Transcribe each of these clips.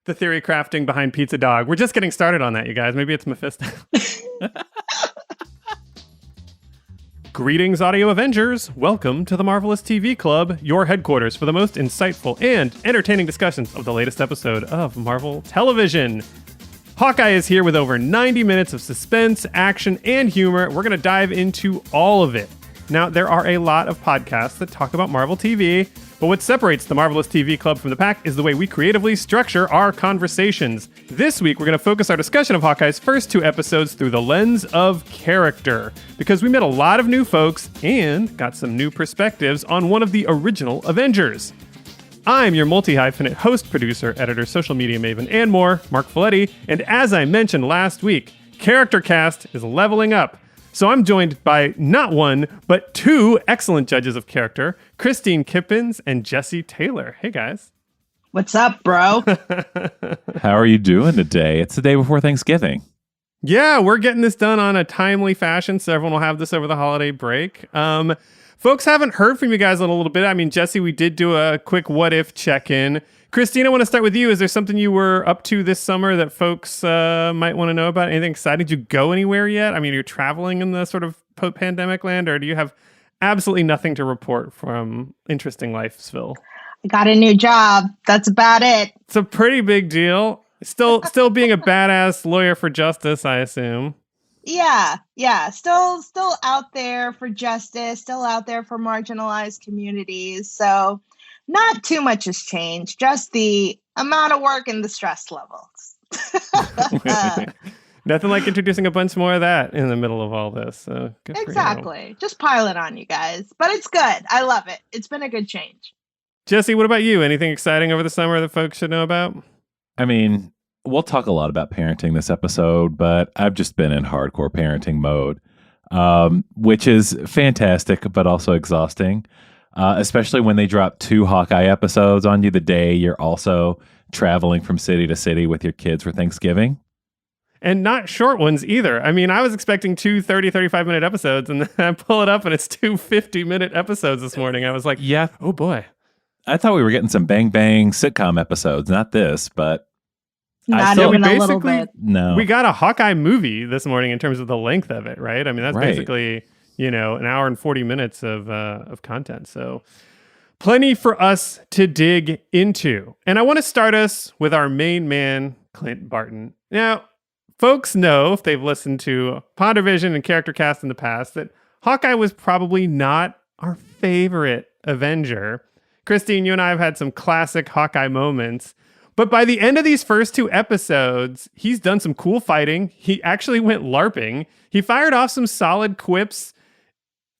the theory crafting behind Pizza Dog. We're just getting started on that, you guys. Maybe it's Mephisto. Greetings, Audio Avengers. Welcome to the Marvelous TV Club, your headquarters for the most insightful and entertaining discussions of the latest episode of Marvel television. Hawkeye is here with over 90 minutes of suspense, action, and humor. We're going to dive into all of it. Now, there are a lot of podcasts that talk about Marvel TV, but what separates the Marvelous TV Club from the pack is the way we creatively structure our conversations. This week, we're going to focus our discussion of Hawkeye's first 2 episodes through the lens of character, because we met a lot of new folks and got some new perspectives on one of the original Avengers. I'm your multi-hyphenate host, producer, editor, social media maven, and more, Marc Faletti, and as I mentioned last week, Charactercast is leveling up. So I'm joined by not one, but 2 excellent judges of character, Kristine Kippins and Jesse Taylor. Hey, guys. What's up, bro? How are you doing today? It's the day before Thanksgiving. Yeah, we're getting this done on a timely fashion, so everyone will have this over the holiday break. Folks haven't heard from you guys in a little bit. I mean, Jesse, we did do a quick what-if check-in. Kristine, I want to start with you. Is there something you were up to this summer that folks might want to know about? Anything exciting? Did you go anywhere yet? I mean, you're traveling in the sort of pandemic land, or do you have absolutely nothing to report from interesting Lifesville? I got a new job. That's about it. It's a pretty big deal. Still being a badass lawyer for justice, I assume. Yeah. Still out there for justice, still out there for marginalized communities. So not too much has changed, just the amount of work and the stress levels. Nothing like introducing a bunch more of that in the middle of all this. So good exactly. For you. Just pile it on, you guys. But it's good. I love it. It's been a good change. Jesse, what about you? Anything exciting over the summer that folks should know about? I mean, we'll talk a lot about parenting this episode, but I've just been in hardcore parenting mode, which is fantastic, but also exhausting, especially when they drop 2 Hawkeye episodes on you the day you're also traveling from city to city with your kids for Thanksgiving. And not short ones either. I mean, I was expecting 2 30, 35-minute episodes, and then I pull it up and it's 2 50-minute episodes this morning. I was like, yeah, oh boy. I thought we were getting some Bang Bang sitcom episodes, not this, but not even a little bit. No. We got a Hawkeye movie this morning in terms of the length of it, right? I mean, that's basically, an hour and 40 minutes of content. So plenty for us to dig into. And I want to start us with our main man, Clint Barton. Now, folks know, if they've listened to Pondervision and Charactercast in the past, that Hawkeye was probably not our favorite Avenger. Kristine, you and I have had some classic Hawkeye moments. But by the end of these first 2 episodes, he's done some cool fighting. He actually went LARPing. He fired off some solid quips.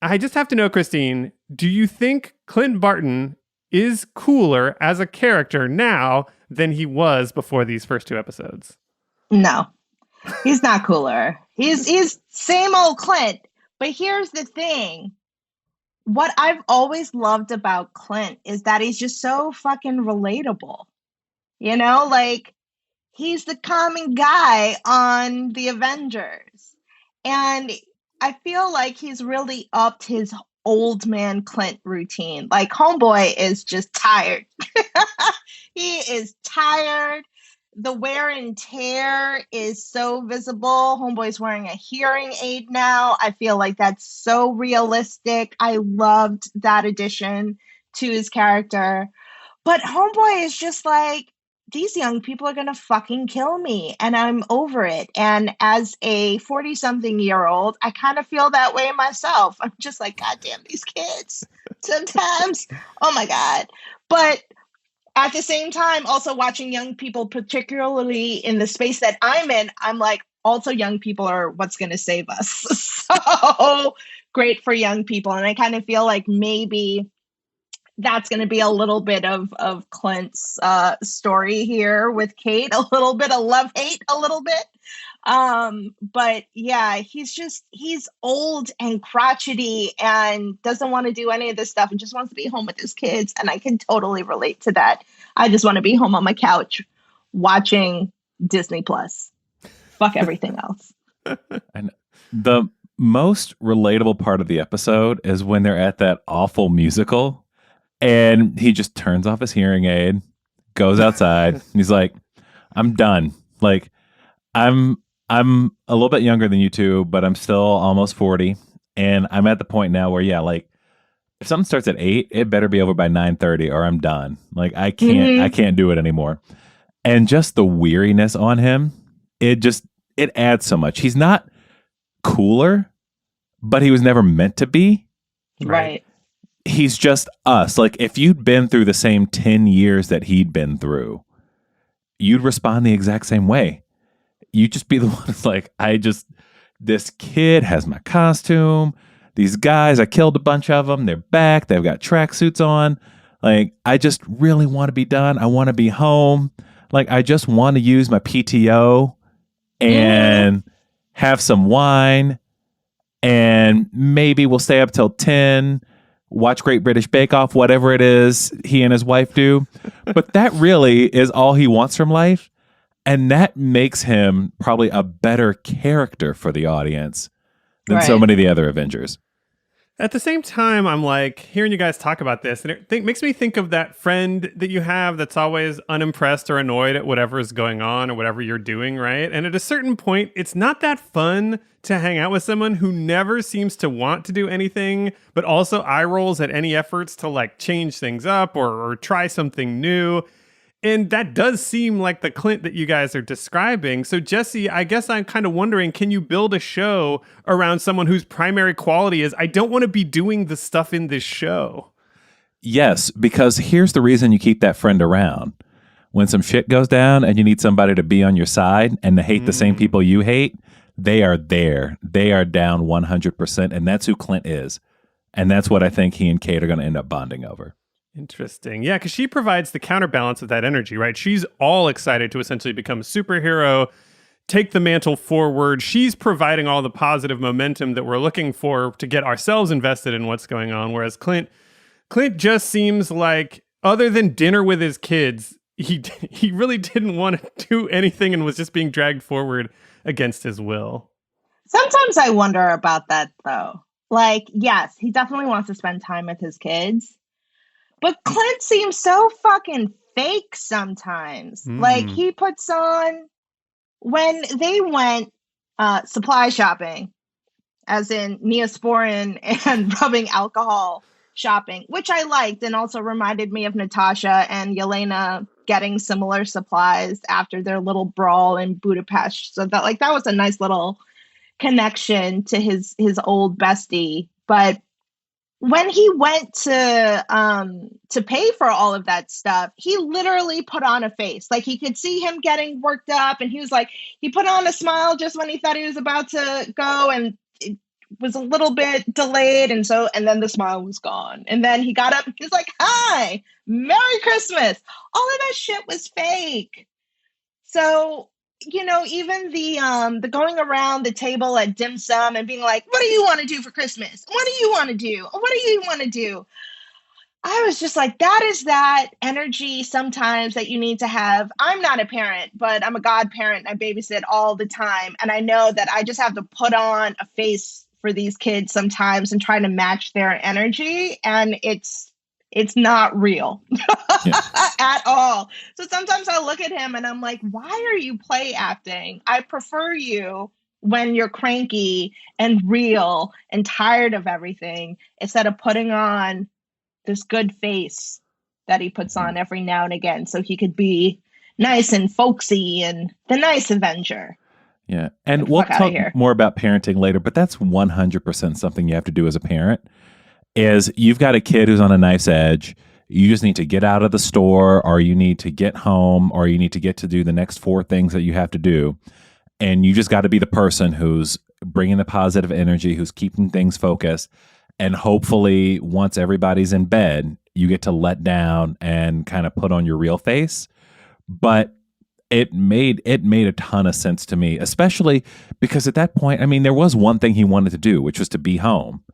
I just have to know, Kristine, do you think Clint Barton is cooler as a character now than he was before these first 2 episodes? No, he's not cooler. He's same old Clint. But here's the thing. What I've always loved about Clint is that he's just so fucking relatable. You know, like, he's the common guy on the Avengers. And I feel like he's really upped his old man Clint routine. Like, homeboy is just tired. He is tired. The wear and tear is so visible. Homeboy's wearing a hearing aid now. I feel like that's so realistic. I loved that addition to his character. But homeboy is just like, these young people are going to fucking kill me, and I'm over it. And as a 40-something-year-old, I kind of feel that way myself. I'm just like, God damn these kids sometimes. Oh, my God. But at the same time, also watching young people, particularly in the space that I'm in, I'm like, also young people are what's going to save us. So great for young people. And I kind of feel like maybe that's going to be a little bit of Clint's story here with Kate, a little bit of love-hate, a little bit. But yeah, he's old and crotchety and doesn't want to do any of this stuff and just wants to be home with his kids. And I can totally relate to that. I just want to be home on my couch watching Disney Plus. Fuck everything else. And the most relatable part of the episode is when they're at that awful musical and he just turns off his hearing aid, goes outside, and he's like, I'm done. Like, I'm a little bit younger than you two, but I'm still almost 40, and I'm at the point now where like if something starts at 8, it better be over by 9:30 or I'm done. Like I can't do it anymore. And just the weariness on him, it adds so much. He's not cooler, but he was never meant to be. Right. He's just us. Like if you'd been through the same 10 years that he'd been through, you'd respond the exact same way. You'd just be the one that's like, this kid has my costume. These guys, I killed a bunch of them. They're back. They've got tracksuits on. Like, I just really want to be done. I want to be home. Like, I just want to use my PTO and have some wine. And maybe we'll stay up till 10, watch Great British Bake Off, whatever it is he and his wife do. But that really is all he wants from life. And that makes him probably a better character for the audience than so many of the other Avengers. At the same time, I'm like hearing you guys talk about this, and it makes me think of that friend that you have that's always unimpressed or annoyed at whatever is going on or whatever you're doing, right? And at a certain point, it's not that fun to hang out with someone who never seems to want to do anything, but also eye rolls at any efforts to like change things up or try something new. And that does seem like the Clint that you guys are describing. So, Jesse, I guess I'm kind of wondering, can you build a show around someone whose primary quality is, I don't want to be doing the stuff in this show? Yes, because here's the reason you keep that friend around. When some shit goes down and you need somebody to be on your side and to hate the same people you hate, they are there. They are down 100%. And that's who Clint is. And that's what I think he and Kate are going to end up bonding over. Interesting. Yeah, because she provides the counterbalance of that energy, right? She's all excited to essentially become a superhero, take the mantle forward. She's providing all the positive momentum that we're looking for to get ourselves invested in what's going on. Whereas Clint just seems like, other than dinner with his kids, he really didn't want to do anything and was just being dragged forward against his will. Sometimes I wonder about that, though. Like, yes, he definitely wants to spend time with his kids. But Clint seems so fucking fake sometimes. Like he puts on, when they went supply shopping, as in Neosporin and rubbing alcohol shopping, which I liked and also reminded me of Natasha and Yelena getting similar supplies after their little brawl in Budapest. So that was a nice little connection to his old bestie. But when he went to pay for all of that stuff, he literally put on a face. Like he could see him getting worked up, and he was like, he put on a smile just when he thought he was about to go, and it was a little bit delayed, and then the smile was gone. And then he got up and he was like, "Hi, Merry Christmas." All of that shit was fake. So, even the going around the table at dim sum and being like, "What do you want to do for Christmas? What do you want to do? What do you want to do?" I was just like, that is that energy sometimes that you need to have. I'm not a parent, but I'm a godparent. I babysit all the time. And I know that I just have to put on a face for these kids sometimes and try to match their energy. And it's not real at all. So sometimes I look at him and I'm like, why are you play acting? I prefer you when you're cranky and real and tired of everything, instead of putting on this good face that he puts on every now and again so he could be nice and folksy and the nice Avenger. Yeah. And we'll talk more about parenting later, but that's 100% something you have to do as a parent. Is you've got a kid who's on a knife's edge. You just need to get out of the store, or you need to get home, or you need to get to do the next 4 things that you have to do. And you just got to be the person who's bringing the positive energy, who's keeping things focused. And hopefully once everybody's in bed, you get to let down and kind of put on your real face. But it made a ton of sense to me, especially because at that point, I mean, there was one thing he wanted to do, which was to be home.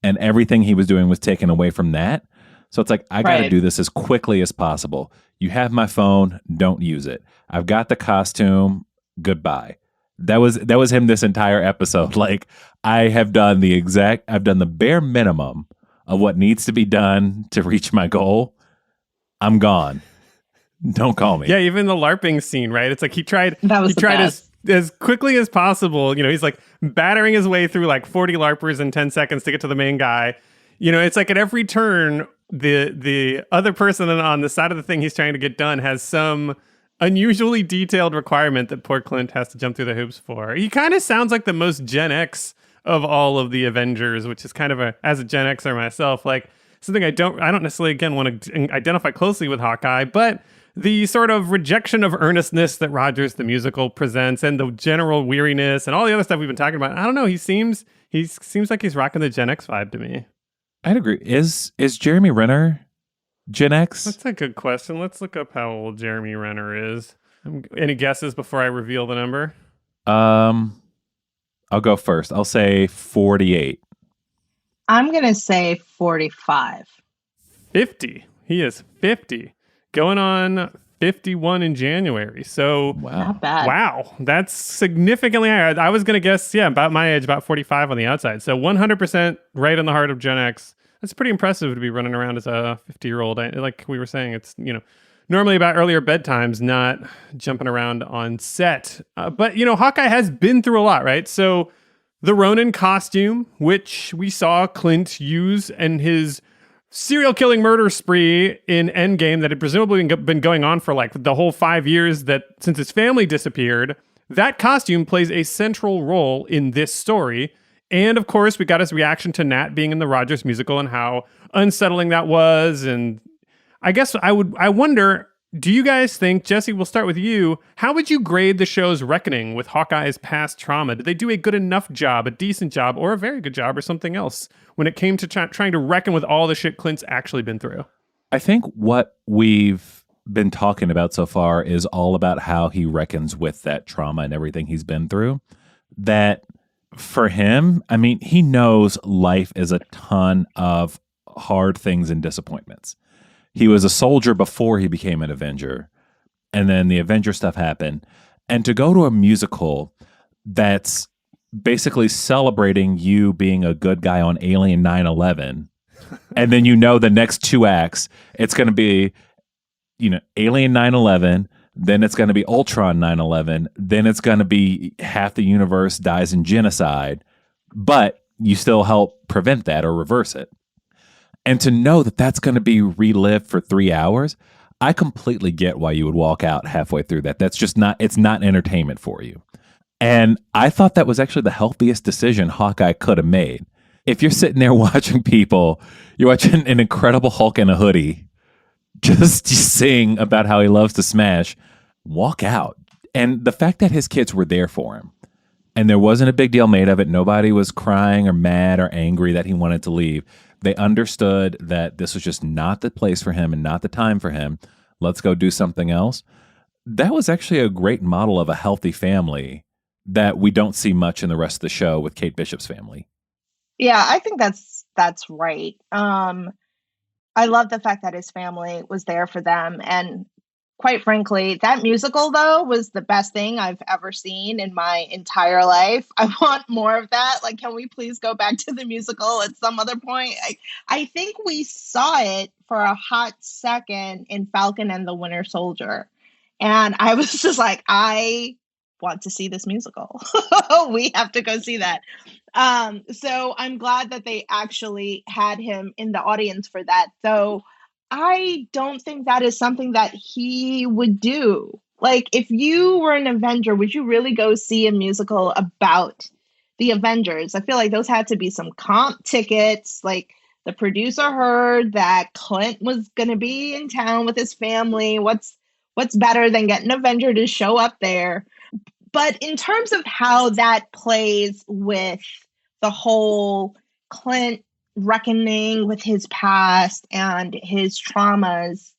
And everything he was doing was taken away from that. So it's like, I got to do this as quickly as possible. You have my phone, don't use it. I've got the costume, goodbye. That was him this entire episode. Like, I've done the bare minimum of what needs to be done to reach my goal. I'm gone. Don't call me. Yeah, even the LARPing scene, right? It's like he tried best. as quickly as possible. You know, he's like battering his way through like 40 LARPers in 10 seconds to get to the main guy. You know, it's like at every turn, the other person on the side of the thing he's trying to get done has some unusually detailed requirement that poor Clint has to jump through the hoops for. He kind of sounds like the most Gen X of all of the Avengers, which is kind of as a Gen Xer myself, like something I don't necessarily, again, want to identify closely with Hawkeye, but the sort of rejection of earnestness that Rogers the Musical presents and the general weariness and all the other stuff we've been talking about. I don't know. He seems like he's rocking the Gen X vibe to me. I'd agree. Is Jeremy Renner Gen X? That's a good question. Let's look up how old Jeremy Renner is. Any guesses before I reveal the number? I'll go first. I'll say 48. I'm going to say 45. 50. He is 50. Going on 51 in January. So, Not bad. Wow. That's significantly higher. I was going to guess, about my age, about 45 on the outside. So 100% right in the heart of Gen X. That's pretty impressive to be running around as a 50-year-old. Like we were saying, it's, normally about earlier bedtimes, not jumping around on set. But, Hawkeye has been through a lot, right? So the Ronin costume, which we saw Clint use in his serial killing murder spree in Endgame that had presumably been going on for like the whole 5 years that since his family disappeared, that costume plays a central role in this story. And of course, we got his reaction to Nat being in the Rogers Musical and how unsettling that was. And I guess I wonder, do you guys think, Jesse, we'll start with you. How would you grade the show's reckoning with Hawkeye's past trauma? Did they do a good enough job, a decent job, or a very good job, or something else when it came to trying to reckon with all the shit Clint's actually been through? I think what we've been talking about so far is all about how he reckons with that trauma and everything he's been through. That for him, I mean, he knows life is a ton of hard things and disappointments. He was a soldier before he became an Avenger, and then the Avenger stuff happened. And to go to a musical that's basically celebrating you being a good guy on Alien 9/11, and then the next two acts, it's going to be, Alien 9/11, then it's going to be Ultron 9/11, then it's going to be half the universe dies in genocide, but you still help prevent that or reverse it. And to know that that's going to be relived for 3 hours, I completely get why you would walk out halfway through that. That's just it's not entertainment for you. And I thought that was actually the healthiest decision Hawkeye could have made. If you're sitting there watching people, you're watching an Incredible Hulk in a hoodie, just sing about how he loves to smash, walk out. And the fact that his kids were there for him, and there wasn't a big deal made of it, nobody was crying or mad or angry that he wanted to leave. They understood that this was just not the place for him and not the time for him. Let's go do something else. That was actually a great model of a healthy family that we don't see much in the rest of the show with Kate Bishop's family. Yeah, I think that's right. I love the fact that his family was there for them. And quite frankly, that musical, though, was the best thing I've ever seen in my entire life. I want more of that. Like, can we please go back to the musical at some other point? I think we saw it for a hot second in Falcon and the Winter Soldier. And I was just like, I want to see this musical. We have to go see that. So I'm glad that they actually had him in the audience for that. Though I don't think that is something that he would do. Like, if you were an Avenger, would you really go see a musical about the Avengers? I feel like those had to be some comp tickets. Like, the producer heard that Clint was going to be in town with his family. What's better than getting an Avenger to show up there? But in terms of how that plays with the whole Clint reckoning with his past and his traumas,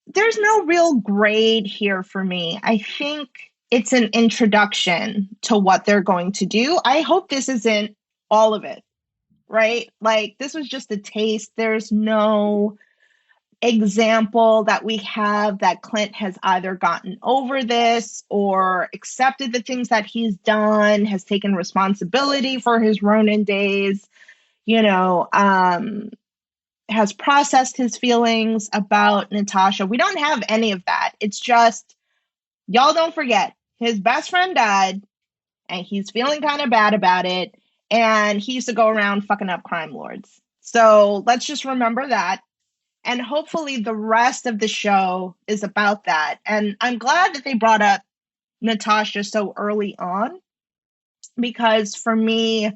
there's no real grade here for me. I think it's an introduction to what they're going to do. I hope this isn't all of it, right? Like, this was just a taste. There's no example that we have that Clint has either gotten over this or accepted the things that he's done, has taken responsibility for his Ronin days. has processed his feelings about Natasha. We don't have any of that. It's just, y'all don't forget, his best friend died, and he's feeling kind of bad about it, and he used to go around fucking up crime lords. So let's just remember that. And hopefully the rest of the show is about that. And I'm glad that they brought up Natasha so early on, because for me,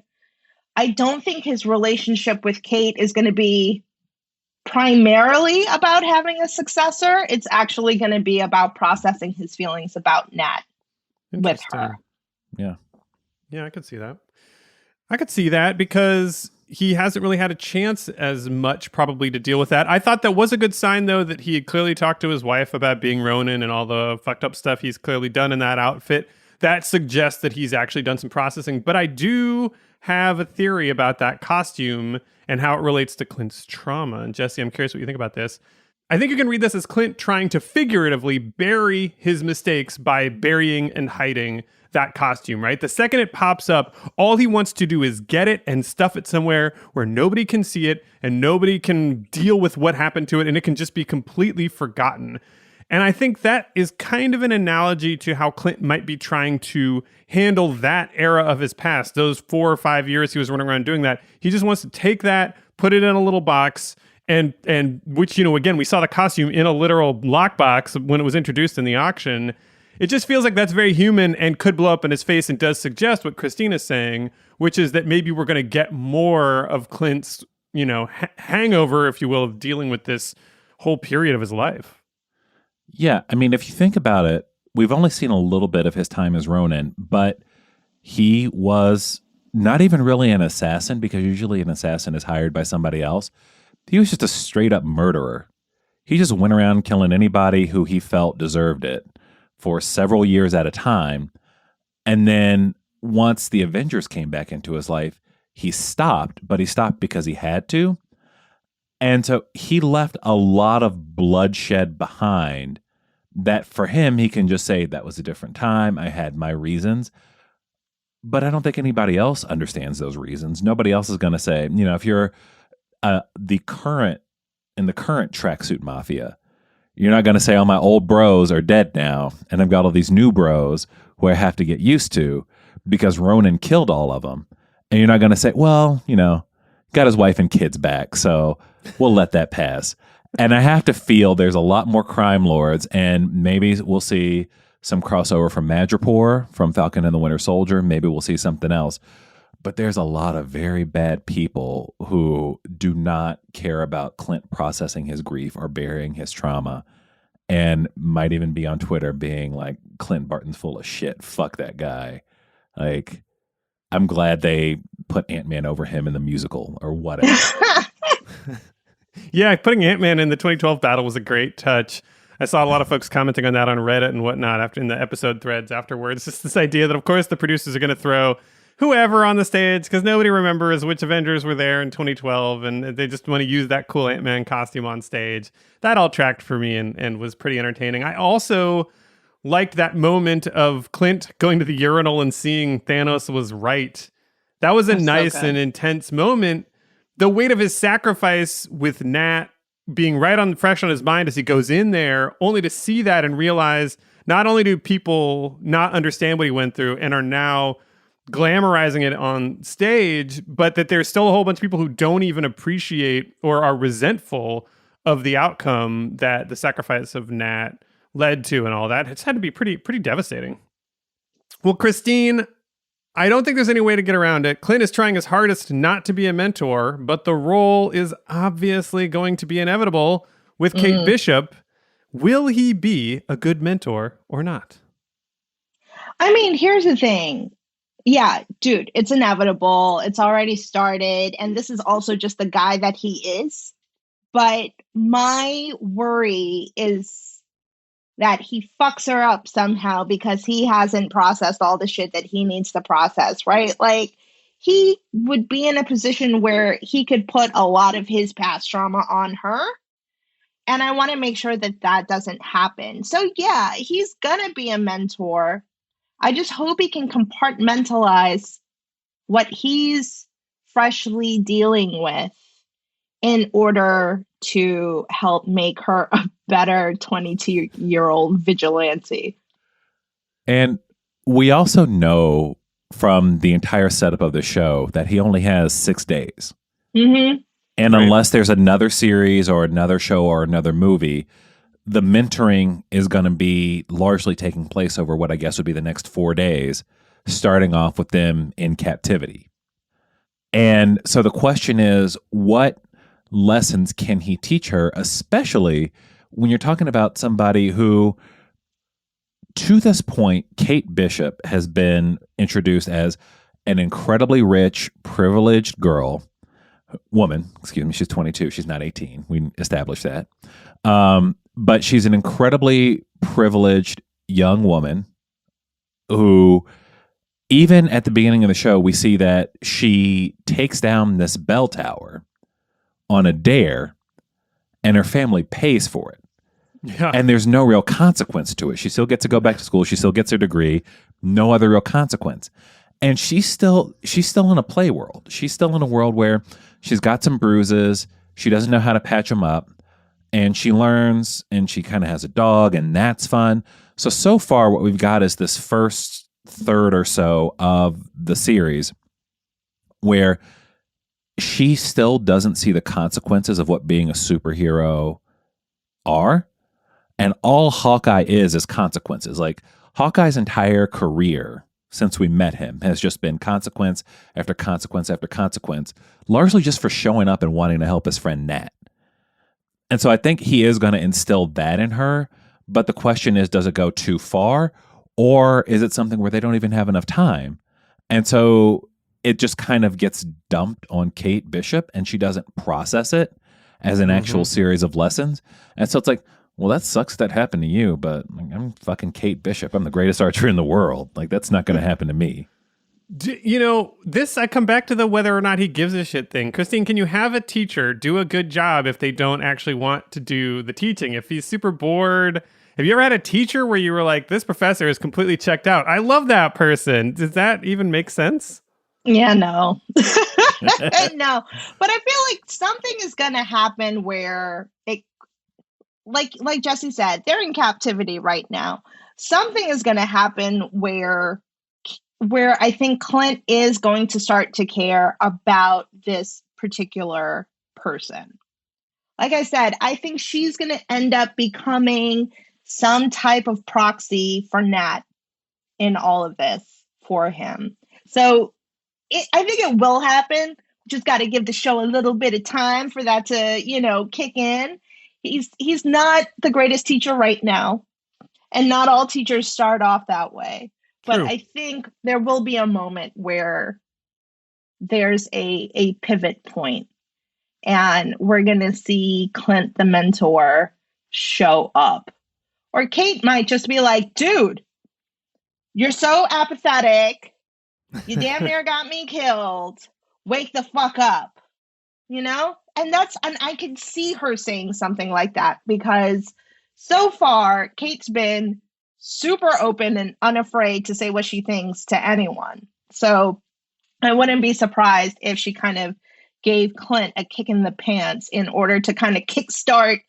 I don't think his relationship with Kate is going to be primarily about having a successor. It's actually going to be about processing his feelings about Nat with her. Yeah. Yeah, I could see that. I could see that because he hasn't really had a chance as much probably to deal with that. I thought that was a good sign, though, that he had clearly talked to his wife about being Ronin and all the fucked up stuff he's clearly done in that outfit. That suggests that he's actually done some processing. But I do have a theory about that costume and how it relates to Clint's trauma. And Jesse, I'm curious what you think about this. I think you can read this as Clint trying to figuratively bury his mistakes by burying and hiding that costume, right? The second it pops up, all he wants to do is get it and stuff it somewhere where nobody can see it and nobody can deal with what happened to it, and it can just be completely forgotten. And I think that is kind of an analogy to how Clint might be trying to handle that era of his past. Those 4 or 5 years he was running around doing that. He just wants to take that, put it in a little box, and which, again, we saw the costume in a literal lockbox when it was introduced in the auction. It just feels like that's very human and could blow up in his face, and does suggest what Kristine is saying, which is that maybe we're going to get more of Clint's, hangover, if you will, of dealing with this whole period of his life. Yeah, I mean, if you think about it, we've only seen a little bit of his time as Ronin, but he was not even really an assassin, because usually an assassin is hired by somebody else. He was just a straight up murderer. He just went around killing anybody who he felt deserved it for several years at a time. And then once the Avengers came back into his life, he stopped, but he stopped because he had to. And so he left a lot of bloodshed behind that for him, he can just say, that was a different time. I had my reasons. But I don't think anybody else understands those reasons. Nobody else is going to say, if you're in the current tracksuit mafia, you're not going to say, oh, my old bros are dead now, and I've got all these new bros who I have to get used to because Ronin killed all of them. And you're not going to say, well, got his wife and kids back, so we'll let that pass. And I have to feel there's a lot more crime lords, and maybe we'll see some crossover from Madripoor, from Falcon and the Winter Soldier. Maybe we'll see something else. But there's a lot of very bad people who do not care about Clint processing his grief or burying his trauma, and might even be on Twitter being like, Clint Barton's full of shit. Fuck that guy. Like, I'm glad they put Ant-Man over him in the musical or whatever. Yeah, putting Ant-Man in the 2012 battle was a great touch. I saw a lot of folks commenting on that on Reddit and whatnot after in the episode threads afterwards. Just this idea that, of course, the producers are going to throw whoever on the stage because nobody remembers which Avengers were there in 2012, and they just want to use that cool Ant-Man costume on stage. That all tracked for me and was pretty entertaining. I also liked that moment of Clint going to the urinal and seeing Thanos was right. That was a nice and intense moment. The weight of his sacrifice with Nat being fresh on his mind as he goes in there, only to see that and realize not only do people not understand what he went through and are now glamorizing it on stage, but that there's still a whole bunch of people who don't even appreciate or are resentful of the outcome that the sacrifice of Nat led to and all that. It's had to be pretty devastating. Well, Kristine, I don't think there's any way to get around it. Clint is trying his hardest not to be a mentor, but the role is obviously going to be inevitable with Kate Bishop. Will he be a good mentor or not? I mean, here's the thing. Yeah, dude, it's inevitable. It's already started. And this is also just the guy that he is. But my worry is that he fucks her up somehow because he hasn't processed all the shit that he needs to process, right? Like, he would be in a position where he could put a lot of his past trauma on her. And I want to make sure that that doesn't happen. So yeah, he's going to be a mentor. I just hope he can compartmentalize what he's freshly dealing with in order to help make her a better 22-year-old vigilante. And we also know from the entire setup of the show that he only has 6 days. Mm-hmm. And Right. unless there's another series or another show or another movie, the mentoring is going to be largely taking place over what I guess would be the next 4 days, starting off with them in captivity. And so the question is, what lessons can he teach her, especially when you're talking about somebody who, to this point, Kate Bishop has been introduced as an incredibly rich, privileged woman, excuse me, she's 22, she's not 18. We established that. But she's an incredibly privileged young woman who, even at the beginning of the show, we see that she takes down this bell tower on a dare and her family pays for it. Yeah. And there's no real consequence to it. She still gets to go back to school. She still gets her degree. No other real consequence. And she's still in a play world. She's still in a world where she's got some bruises. She doesn't know how to patch them up. And she learns, and she kind of has a dog, and that's fun. So far, what we've got is this first third or so of the series where she still doesn't see the consequences of what being a superhero are. And all Hawkeye is consequences. Like, Hawkeye's entire career since we met him has just been consequence after consequence after consequence, largely just for showing up and wanting to help his friend Nat. And so I think he is going to instill that in her. But the question is, does it go too far? Or is it something where they don't even have enough time? And so it just kind of gets dumped on Kate Bishop, and she doesn't process it as an actual series of lessons. And so it's like, well, that sucks that happened to you, but I'm fucking Kate Bishop. I'm the greatest archer in the world. Like, that's not going to happen to me. You know, I come back to the whether or not he gives a shit thing. Kristine, can you have a teacher do a good job if they don't actually want to do the teaching? If he's super bored, have you ever had a teacher where you were like, this professor is completely checked out? I love that person. Does that even make sense? Yeah, no. No. But I feel like something is going to happen where it, like Jesse said, they're in captivity right now. Something is going to happen where I think Clint is going to start to care about this particular person. Like I said, I think she's going to end up becoming some type of proxy for Nat in all of this for him. So I think it will happen. Just got to give the show a little bit of time for that to, kick in. He's not the greatest teacher right now, and not all teachers start off that way. But True. I think there will be a moment where there's a pivot point, and we're going to see Clint, the mentor, show up. Or Kate might just be like, dude, you're so apathetic. You damn near got me killed. Wake the fuck up. And I can see her saying something like that, because so far Kate's been super open and unafraid to say what she thinks to anyone. So I wouldn't be surprised if she kind of gave Clint a kick in the pants in order to kind of kickstart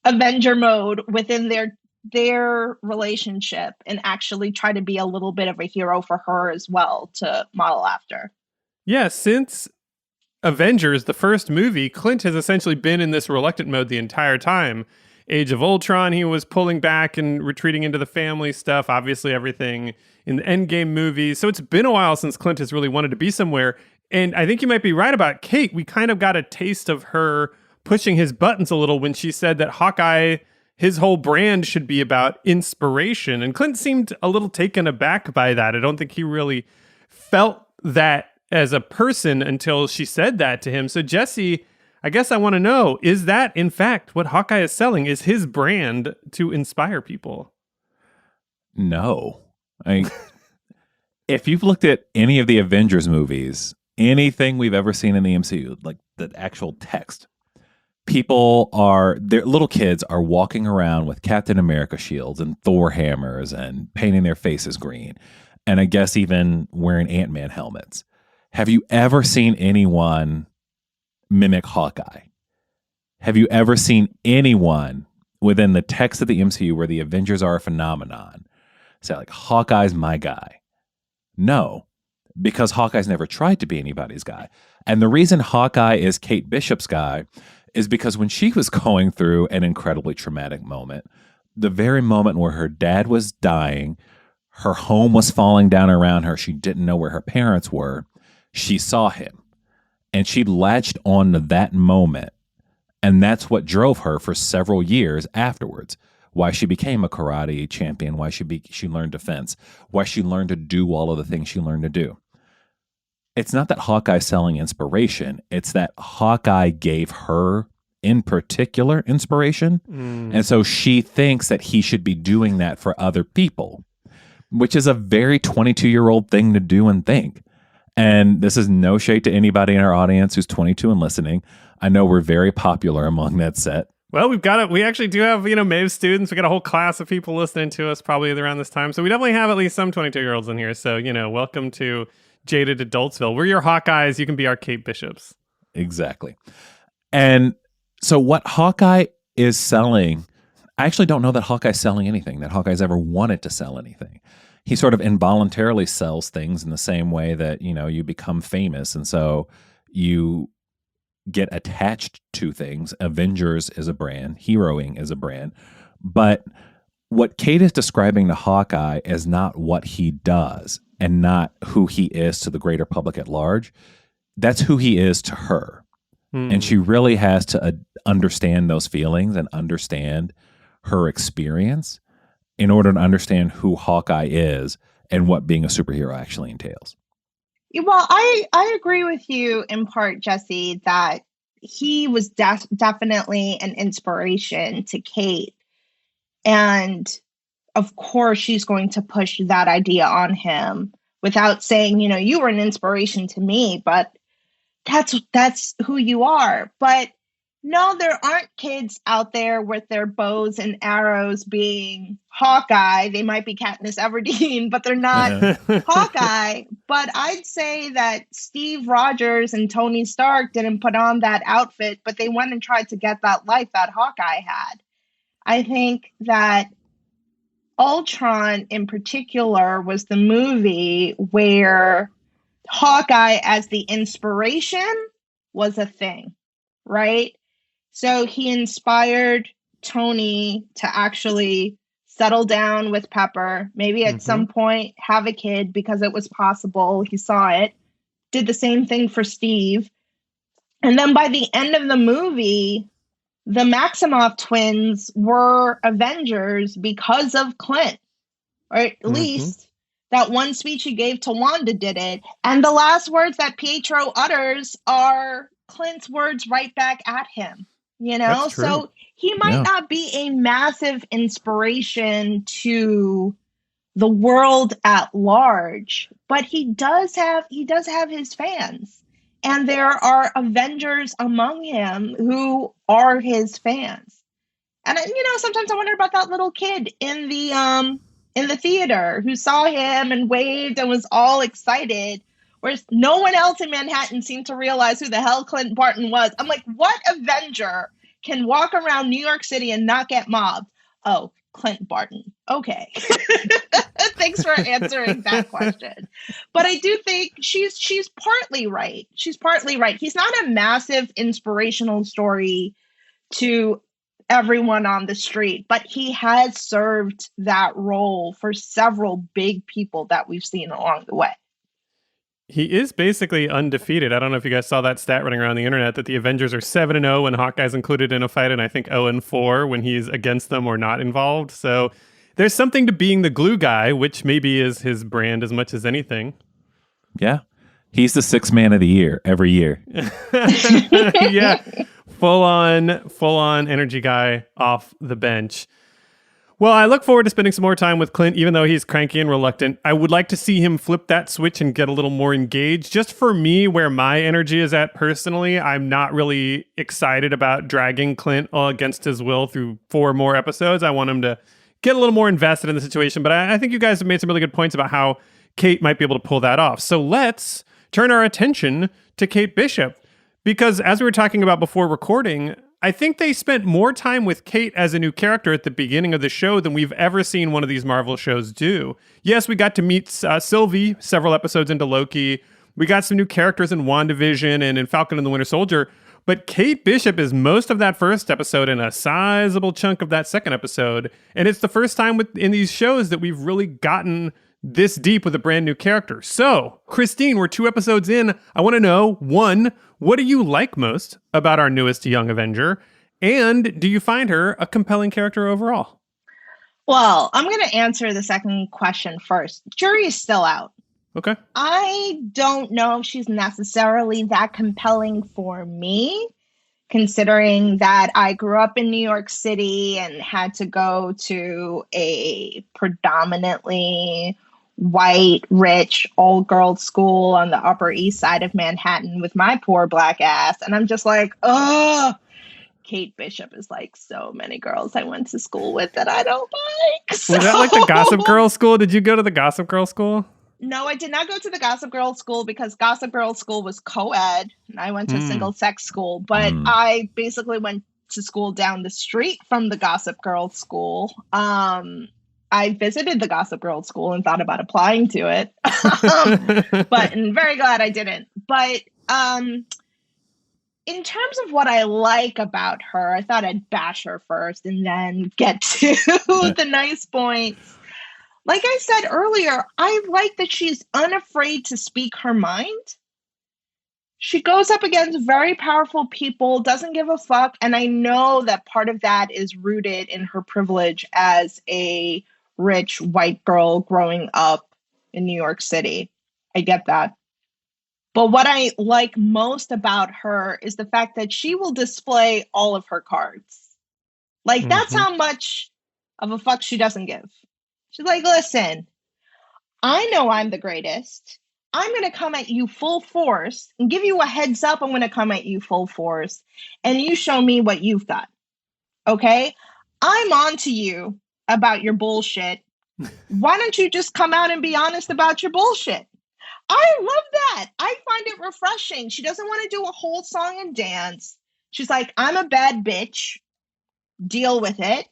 Avenger mode within their relationship, and actually try to be a little bit of a hero for her as well to model after. Yeah, since Avengers, the first movie, Clint has essentially been in this reluctant mode the entire time. Age of Ultron, he was pulling back and retreating into the family stuff. Obviously, everything in the Endgame movies. So it's been a while since Clint has really wanted to be somewhere. And I think you might be right about Kate. We kind of got a taste of her pushing his buttons a little when she said that Hawkeye, his whole brand should be about inspiration. And Clint seemed a little taken aback by that. I don't think he really felt that as a person until she said that to him. So Jesse, I guess I want to know, is that in fact what Hawkeye is selling? Is his brand to inspire people? No. If you've looked at any of the Avengers movies, anything we've ever seen in the MCU, like the actual text, their little kids are walking around with Captain America shields and Thor hammers and painting their faces green. And I guess even wearing Ant-Man helmets. Have you ever seen anyone mimic Hawkeye? have you ever seen anyone within the text of the MCU where the Avengers are a phenomenon say, like, Hawkeye's my guy? No, because Hawkeye's never tried to be anybody's guy. And the reason Hawkeye is Kate Bishop's guy is because when she was going through an incredibly traumatic moment, the very moment where her dad was dying, her home was falling down around her, she didn't know where her parents were, she saw him. And she latched on to that moment. And that's what drove her for several years afterwards. Why she became a karate champion, why she learned defense, why she learned to do all of the things she learned to do. It's not that Hawkeye's selling inspiration. It's that Hawkeye gave her, in particular, inspiration. And so she thinks that he should be doing that for other people, which is a very 22-year-old thing to do and think. And this is no shade to anybody in our audience who's 22 and listening. I know we're very popular among that set. Well, we actually do have, Maeve students. We got a whole class of people listening to us probably around this time. So we definitely have at least some 22-year-olds in here. So, welcome to Jaded Adultsville. We're your Hawkeyes. You can be our Kate Bishops. Exactly. And so what Hawkeye is selling, I actually don't know that Hawkeye's selling anything, that Hawkeye's ever wanted to sell anything. He sort of involuntarily sells things in the same way that, you become famous. And so you get attached to things. Avengers is a brand. Heroing is a brand. But what Kate is describing to Hawkeye is not what he does and not who he is to the greater public at large. That's who he is to her. And she really has to understand those feelings and understand her experience in order to understand who Hawkeye is and what being a superhero actually entails. Well, I agree with you in part, Jesse, that he was definitely an inspiration to Kate. And of course, she's going to push that idea on him without saying, you were an inspiration to me, but that's who you are. But no, there aren't kids out there with their bows and arrows being Hawkeye. They might be Katniss Everdeen, but they're not Hawkeye. But I'd say that Steve Rogers and Tony Stark didn't put on that outfit, but they went and tried to get that life that Hawkeye had. I think that Ultron in particular was the movie where Hawkeye as the inspiration was a thing, right? So he inspired Tony to actually settle down with Pepper, maybe at some point have a kid because it was possible. He saw it, did the same thing for Steve. And then by the end of the movie, the Maximoff twins were Avengers because of Clint, or at least that one speech he gave to Wanda did it. And the last words that Pietro utters are Clint's words right back at him. So he might not be a massive inspiration to the world at large, but he does have his fans, and there are Avengers among him who are his fans. And sometimes I wonder about that little kid in the theater who saw him and waved and was all excited, whereas no one else in Manhattan seemed to realize who the hell Clint Barton was. I'm like, what Avenger can walk around New York City and not get mobbed? Oh, Clint Barton. Okay. Thanks for answering that question. But I do think she's partly right. She's partly right. He's not a massive inspirational story to everyone on the street, but he has served that role for several big people that we've seen along the way. He is basically undefeated. I don't know if you guys saw that stat running around the internet that the Avengers are 7-0 when Hawkeye's included in a fight, and I think 0-4 when he's against them or not involved. So there's something to being the glue guy, which maybe is his brand as much as anything. Yeah. He's the sixth man of the year every year. Yeah. Full on energy guy off the bench. Well, I look forward to spending some more time with Clint, even though he's cranky and reluctant. I would like to see him flip that switch and get a little more engaged. Just for me, where my energy is at personally, I'm not really excited about dragging Clint against his will through 4 more episodes. I want him to get a little more invested in the situation. But I think you guys have made some really good points about how Kate might be able to pull that off. So let's turn our attention to Kate Bishop. Because as we were talking about before recording, I think they spent more time with Kate as a new character at the beginning of the show than we've ever seen one of these Marvel shows do. Yes, we got to meet Sylvie several episodes into Loki. We got some new characters in WandaVision and in Falcon and the Winter Soldier. But Kate Bishop is most of that first episode and a sizable chunk of that second episode. And it's the first time in these shows that we've really gotten this deep with a brand new character. So, Kristine, we're 2 episodes in. I want to know, 1, what do you like most about our newest young Avenger? And do you find her a compelling character overall? Well, I'm going to answer the second question first. Jury is still out. Okay. I don't know if she's necessarily that compelling for me, considering that I grew up in New York City and had to go to a predominantly white, rich, all-girls school on the Upper East Side of Manhattan with my poor Black ass. And I'm just like, oh, Kate Bishop is like so many girls I went to school with that I don't like. Was that like the Gossip Girl school? Did you go to the Gossip Girl school? No, I did not go to the Gossip Girl school because Gossip Girl school was co-ed and I went to single sex school. But I basically went to school down the street from the Gossip Girl school. I visited the Gossip Girl school and thought about applying to it, but I'm very glad I didn't. But in terms of what I like about her, I thought I'd bash her first and then get to the nice points. Like I said earlier, I like that she's unafraid to speak her mind. She goes up against very powerful people, doesn't give a fuck. And I know that part of that is rooted in her privilege as a rich white girl growing up in New York City. I get that. But what I like most about her is the fact that she will display all of her cards. Like, that's how much of a fuck she doesn't give. She's like, listen, I know I'm the greatest. I'm going to come at you full force and give you a heads up. I'm going to come at you full force and you show me what you've got. Okay? I'm on to you about your bullshit. Why don't you just come out and be honest about your bullshit? I love that. I find it refreshing. She doesn't want to do a whole song and dance. She's like, I'm a bad bitch. Deal with it.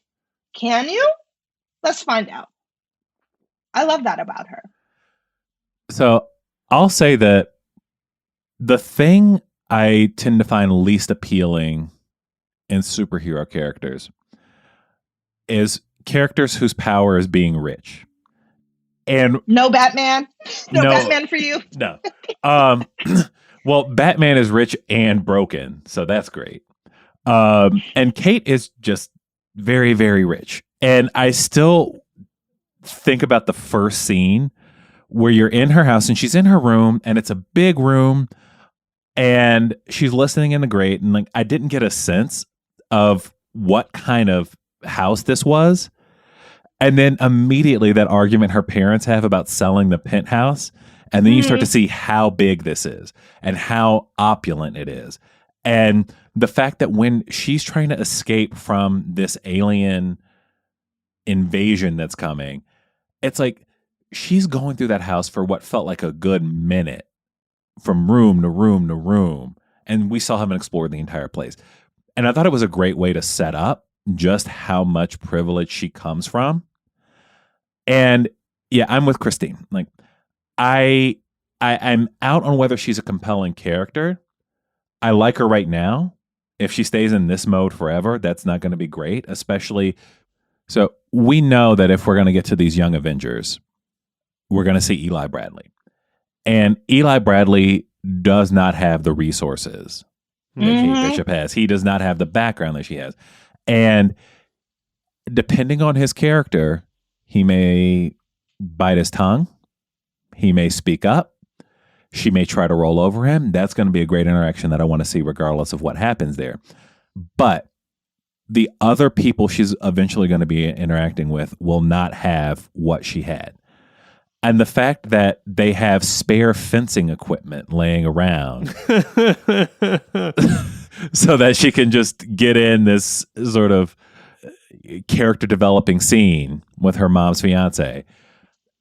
Can you? Let's find out. I love that about her. So I'll say that the thing I tend to find least appealing in superhero characters is characters whose power is being rich. And no Batman? No Batman for you? No. Well, Batman is rich and broken, so that's great. And Kate is just very, very rich. And I still think about the first scene where you're in her house and she's in her room and it's a big room and she's listening in the grate. And like, I didn't get a sense of what kind of house this was. And then immediately that argument her parents have about selling the penthouse. And then you start to see how big this is and how opulent it is. And the fact that when she's trying to escape from this alien invasion that's coming, it's like she's going through that house for what felt like a good minute from room to room to room. And we still haven't explored the entire place. And I thought it was a great way to set up just how much privilege she comes from. And yeah, I'm with Kristine. Like I'm out on whether she's a compelling character. I like her right now. If she stays in this mode forever, that's not going to be great, especially. So we know that if we're going to get to these young Avengers, we're going to see Eli Bradley. And Eli Bradley does not have the resources that Kate Bishop has. He does not have the background that she has. And depending on his character, he may bite his tongue. He may speak up. She may try to roll over him. That's going to be a great interaction that I want to see regardless of what happens there. But the other people she's eventually going to be interacting with will not have what she had. And the fact that they have spare fencing equipment laying around so that she can just get in this sort of character developing scene with her mom's fiance.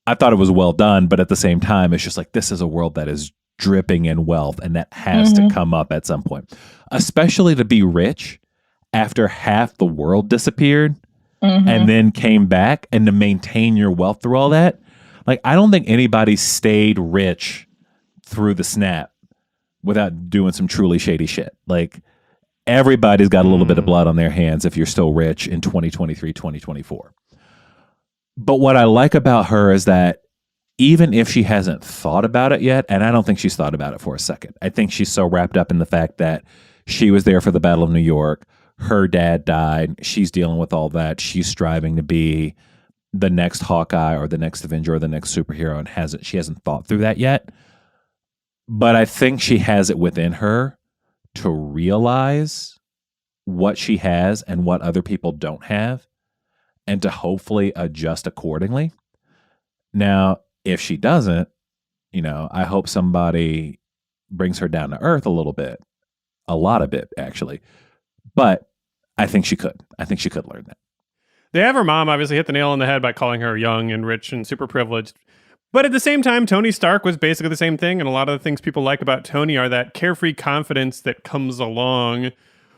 I thought it was well done, but at the same time, it's just like, this is a world that is dripping in wealth and that has to come up at some point, especially to be rich after half the world disappeared Mhm. and then came back, and to maintain your wealth through all that. Like, I don't think anybody stayed rich through the snap without doing some truly shady shit. Like, everybody's got a little bit of blood on their hands if you're still rich in 2023, 2024. But what I like about her is that even if she hasn't thought about it yet, and I don't think she's thought about it for a second, I think she's so wrapped up in the fact that she was there for the Battle of New York. Her dad died. She's dealing with all that. She's striving to be the next Hawkeye or the next Avenger or the next superhero, and she hasn't thought through that yet. But I think she has it within her to realize what she has and what other people don't have, and to hopefully adjust accordingly. Now, if she doesn't, I hope somebody brings her down to earth a little bit, a lot of it, actually. But I think she could. I think she could learn that. They have her mom obviously hit the nail on the head by calling her young and rich and super privileged. But at the same time, Tony Stark was basically the same thing. And a lot of the things people like about Tony are that carefree confidence that comes along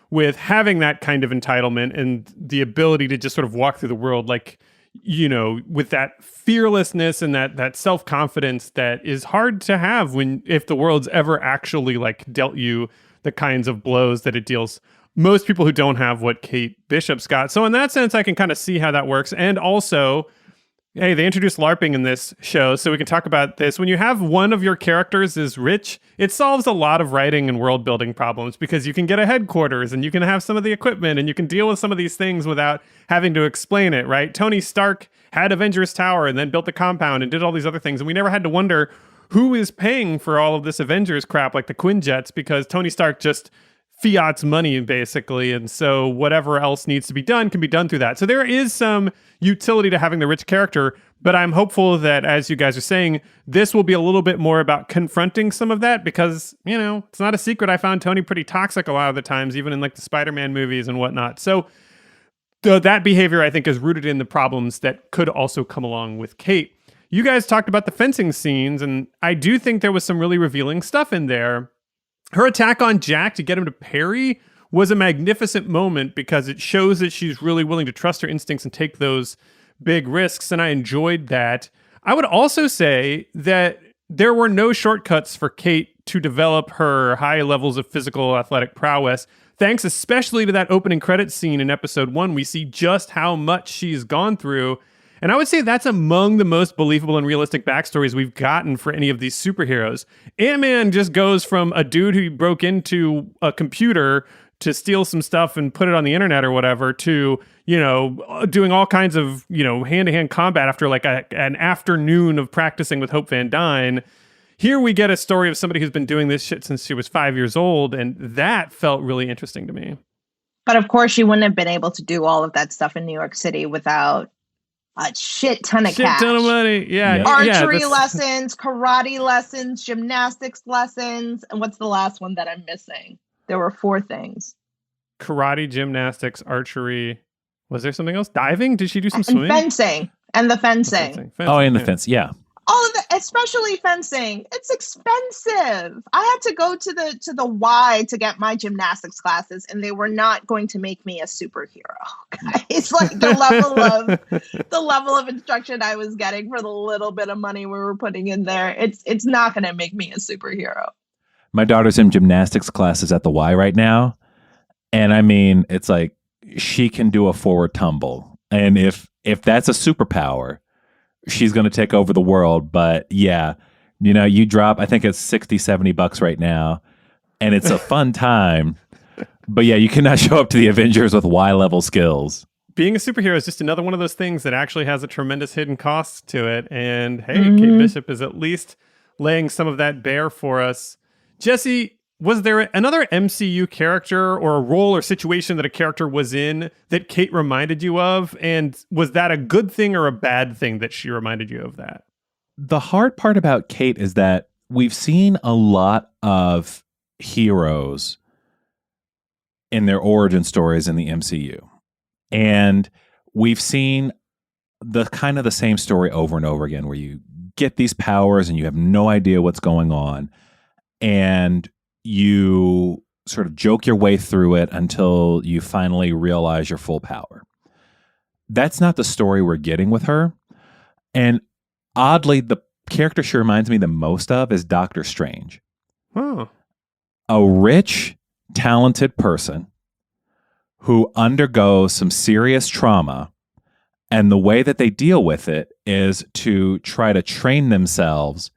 with having that kind of entitlement and the ability to just sort of walk through the world like, with that fearlessness and that self-confidence that is hard to have if the world's ever actually like dealt you the kinds of blows that it deals most people who don't have what Kate Bishop's got. So in that sense, I can kind of see how that works. And also, hey, they introduced LARPing in this show, so we can talk about this. When you have one of your characters is rich, it solves a lot of writing and world building problems because you can get a headquarters and you can have some of the equipment and you can deal with some of these things without having to explain it, right? Tony Stark had Avengers Tower and then built the compound and did all these other things, and we never had to wonder who is paying for all of this Avengers crap like the Quinjets because Tony Stark just fiat's money, basically. And so whatever else needs to be done can be done through that. So there is some utility to having the rich character, but I'm hopeful that, as you guys are saying, this will be a little bit more about confronting some of that because, it's not a secret. I found Tony pretty toxic a lot of the times, even in like the Spider-Man movies and whatnot. So that behavior, I think, is rooted in the problems that could also come along with Kate. You guys talked about the fencing scenes, and I do think there was some really revealing stuff in there. Her attack on Jack to get him to parry was a magnificent moment because it shows that she's really willing to trust her instincts and take those big risks, and I enjoyed that. I would also say that there were no shortcuts for Kate to develop her high levels of physical athletic prowess. Thanks especially to that opening credits scene in episode 1, we see just how much she's gone through. And I would say that's among the most believable and realistic backstories we've gotten for any of these superheroes. Ant-Man just goes from a dude who broke into a computer to steal some stuff and put it on the internet or whatever to, doing all kinds of, hand-to-hand combat after like an afternoon of practicing with Hope Van Dyne. Here we get a story of somebody who's been doing this shit since she was 5 years old, and that felt really interesting to me. But of course, she wouldn't have been able to do all of that stuff in New York City without a shit ton of cash. Ton of money. Yeah. Archery lessons, karate lessons, gymnastics lessons. And what's the last one that I'm missing? There were 4 things. Karate, gymnastics, archery. Was there something else? Diving? Did she do some swimming? Fencing. And the fencing. Fencing. Oh, and the fence. Yeah. All of the, especially fencing. It's expensive. I had to go to the Y to get my gymnastics classes, and they were not going to make me a superhero. It's like the level of instruction I was getting for the little bit of money we were putting in there. It's not going to make me a superhero. My daughter's in gymnastics classes at the Y right now, and I mean, it's like she can do a forward tumble, and if that's a superpower, she's going to take over the world. But yeah, you drop, I think it's $60-$70 right now, and it's a fun time. But yeah, you cannot show up to the Avengers with Y-level skills. Being a superhero is just another one of those things that actually has a tremendous hidden cost to it. And hey, Kate Bishop is at least laying some of that bare for us. Jesse, was there another MCU character or a role or situation that a character was in that Kate reminded you of? And was that a good thing or a bad thing that she reminded you of that? The hard part about Kate is that we've seen a lot of heroes in their origin stories in the MCU. And we've seen the same story over and over again, where you get these powers and you have no idea what's going on. And you sort of joke your way through it until you finally realize your full power. That's not the story we're getting with her. And oddly, the character she reminds me the most of is Doctor Strange. Oh. A rich, talented person who undergoes some serious trauma, and the way that they deal with it is to try to train themselves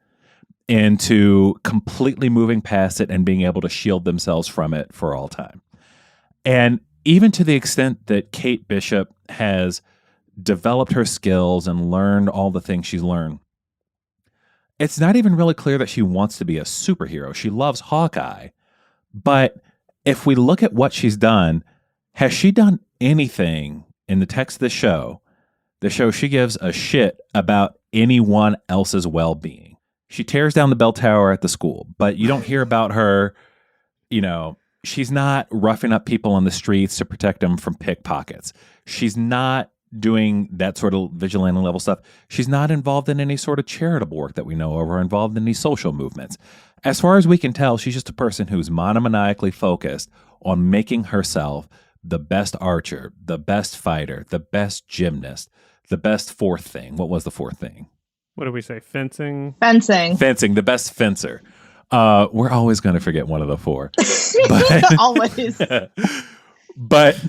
into completely moving past it and being able to shield themselves from it for all time. And even to the extent that Kate Bishop has developed her skills and learned all the things she's learned, it's not even really clear that she wants to be a superhero. She loves Hawkeye. But if we look at what she's done, has she done anything in the text of the show that shows she gives a shit about anyone else's well-being? She tears down the bell tower at the school, but you don't hear about her, she's not roughing up people on the streets to protect them from pickpockets. She's not doing that sort of vigilante level stuff. She's not involved in any sort of charitable work that we know of or involved in any social movements. As far as we can tell, she's just a person who's monomaniacally focused on making herself the best archer, the best fighter, the best gymnast, the best fourth thing. What was the fourth thing? What did we say? Fencing? Fencing, the best fencer. We're always going to forget one of the four. But, always. But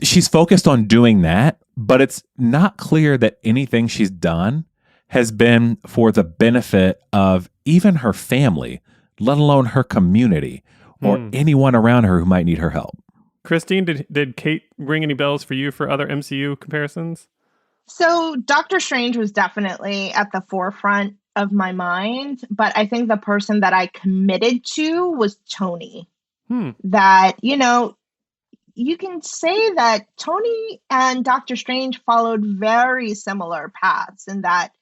she's focused on doing that, but it's not clear that anything she's done has been for the benefit of even her family, let alone her community or anyone around her who might need her help. Kristine, did Kate ring any bells for you for other MCU comparisons? So Doctor Strange was definitely at the forefront of my mind, but I think the person that I committed to was Tony. That, you can say that Tony and Doctor Strange followed very similar paths in that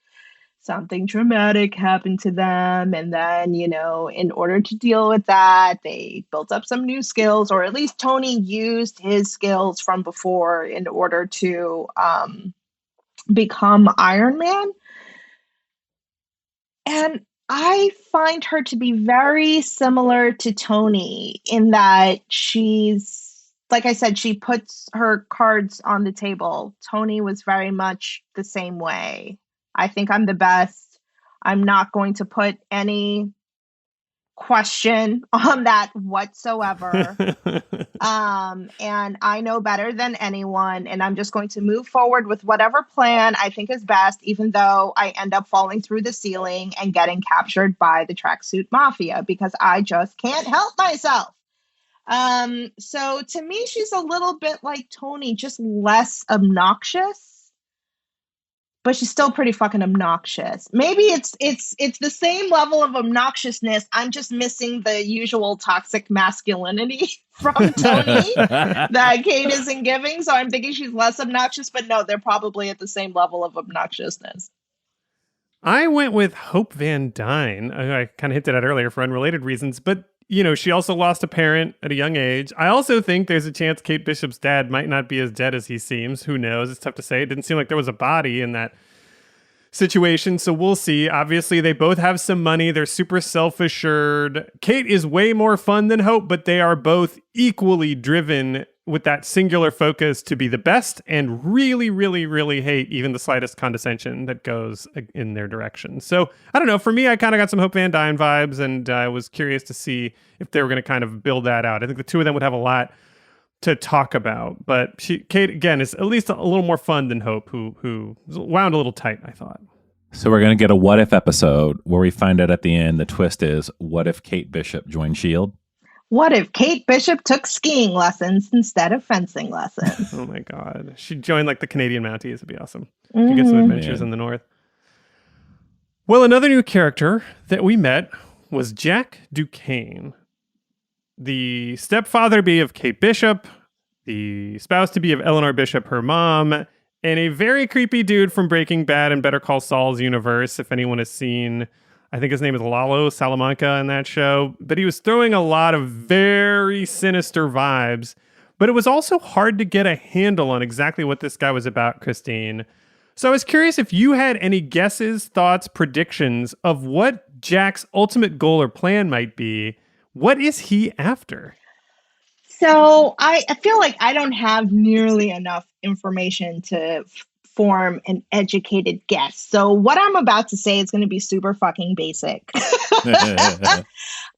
something traumatic happened to them. And then, in order to deal with that, they built up some new skills, or at least Tony used his skills from before in order to become Iron Man. And I find her to be very similar to Tony in that she's, like I said, she puts her cards on the table. Tony was very much the same way. I think I'm the best. I'm not going to put any question on that whatsoever. And I know better than anyone, and I'm just going to move forward with whatever plan I think is best, even though I end up falling through the ceiling and getting captured by the tracksuit mafia because I just can't help myself. So to me, she's a little bit like Tony, just less obnoxious. But she's still pretty fucking obnoxious. Maybe it's the same level of obnoxiousness. I'm just missing the usual toxic masculinity from Tony that Kate isn't giving. So I'm thinking she's less obnoxious, but no, they're probably at the same level of obnoxiousness. I went with Hope Van Dyne. I kind of hinted at earlier for unrelated reasons, but she also lost a parent at a young age. I also think there's a chance Kate Bishop's dad might not be as dead as he seems. Who knows? It's tough to say. It didn't seem like there was a body in that situation, so we'll see. Obviously, they both have some money. They're super self-assured. Kate is way more fun than Hope, but they are both equally driven with that singular focus to be the best and really, really, really hate even the slightest condescension that goes in their direction. So, I don't know. For me, I kind of got some Hope Van Dyne vibes, and I was curious to see if they were going to kind of build that out. I think the two of them would have a lot to talk about, but Kate, again, is at least a little more fun than Hope, who wound a little tight, I thought. So we're going to get a what if episode where we find out at the end the twist is, what if Kate Bishop joined S.H.I.E.L.D.? What if Kate Bishop took skiing lessons instead of fencing lessons? Oh my God. She'd join like the Canadian Mounties. It'd be awesome. You get some adventures in the North. Well, another new character that we met was Jack Duquesne, the stepfather-to-be of Kate Bishop, the spouse-to-be of Eleanor Bishop, her mom, and a very creepy dude from Breaking Bad and Better Call Saul's universe. If anyone has seen, I think his name is Lalo Salamanca in that show, but he was throwing a lot of very sinister vibes, but it was also hard to get a handle on exactly what this guy was about, Kristine. So I was curious if you had any guesses, thoughts, predictions of what Jack's ultimate goal or plan might be. What is he after? So I feel like I don't have nearly enough information to form an educated guess. So what I'm about to say is going to be super fucking basic.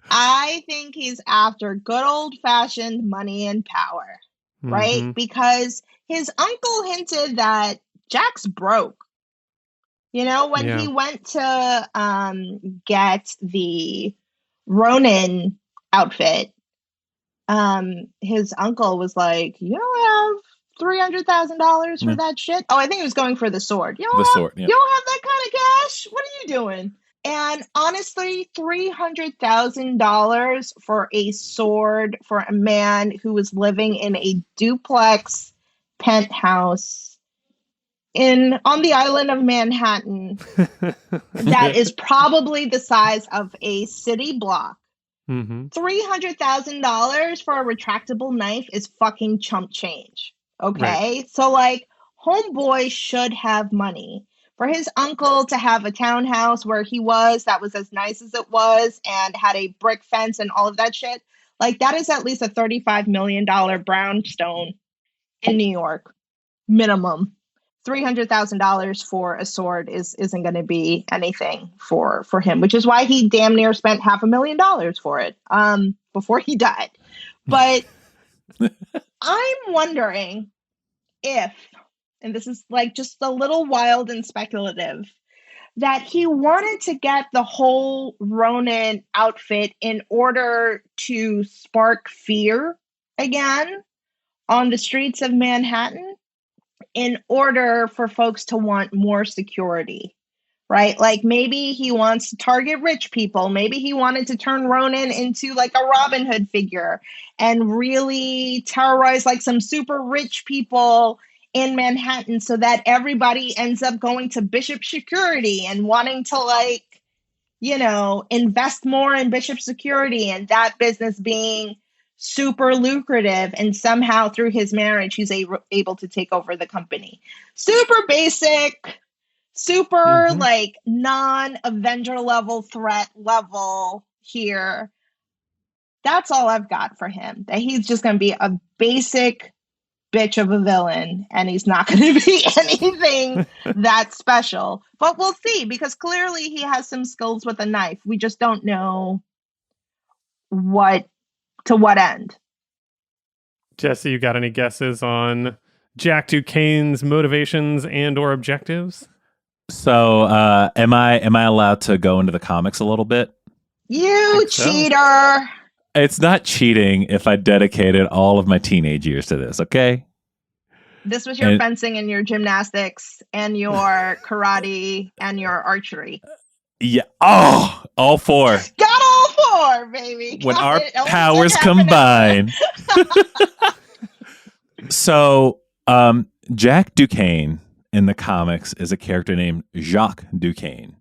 I think he's after good old fashioned money and power, right? Mhm. Because his uncle hinted that Jack's broke. You know, when Yeah. he went to get the Ronin outfit, his uncle was like, "You don't have $300,000 for Yeah. that shit." Oh, I think he was going for the sword. The sword. Yeah. You don't have that kind of cash. What are you doing? And honestly, $300,000 for a sword for a man who was living in a duplex penthouse on the island of Manhattan that is probably the size of a city block. Mhm. $300,000 for a retractable knife is fucking chump change. Okay. Right. So, like, homeboy should have money. For his uncle to have a townhouse where he was, that was as nice as it was, and had a brick fence and all of that shit, like, that is at least a $35 million brownstone in New York, minimum. $300,000 for a sword isn't going to be anything for him, which is why he damn near spent $500,000 for it before he died. But I'm wondering if, and this is like just a little wild and speculative, that he wanted to get the whole Ronin outfit in order to spark fear again on the streets of Manhattan, in order for folks to want more security, right? Like, maybe he wants to target rich people. Maybe he wanted to turn Ronin into like a Robin Hood figure and really terrorize like some super rich people in Manhattan, so that everybody ends up going to Bishop Security and wanting to, like, you know, invest more in Bishop Security, and that business being super lucrative, and somehow through his marriage he's able to take over the company. Super basic, super like non-Avenger level threat level here. That's all I've got for him. That he's just going to be a basic bitch of a villain, and he's not going to be anything that special. But we'll see, because clearly he has some skills with a knife. We just don't know to what end. Jesse, you got any guesses on Jack Duquesne's motivations and or objectives? So, am I allowed to go into the comics a little bit? You cheater! It's not cheating if I dedicated all of my teenage years to this, okay? This was your fencing and your gymnastics and your karate and your archery. Yeah. Oh, all four. Got all four, baby. When our powers combine. So, Jack Duquesne in the comics is a character named Jacques Duquesne,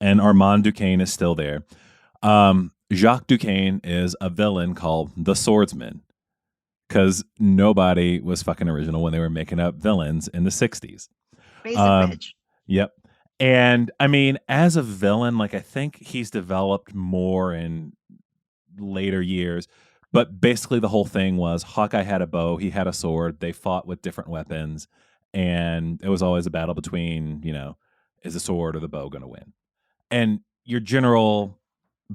and Armand Duquesne is still there. Jacques Duquesne is a villain called the Swordsman, because nobody was fucking original when they were making up villains in the 60s. Basic bitch. Yep. And I mean, as a villain, like, I think he's developed more in later years, but basically the whole thing was Hawkeye had a bow, he had a sword, they fought with different weapons, and it was always a battle between, you know, is the sword or the bow going to win? And your general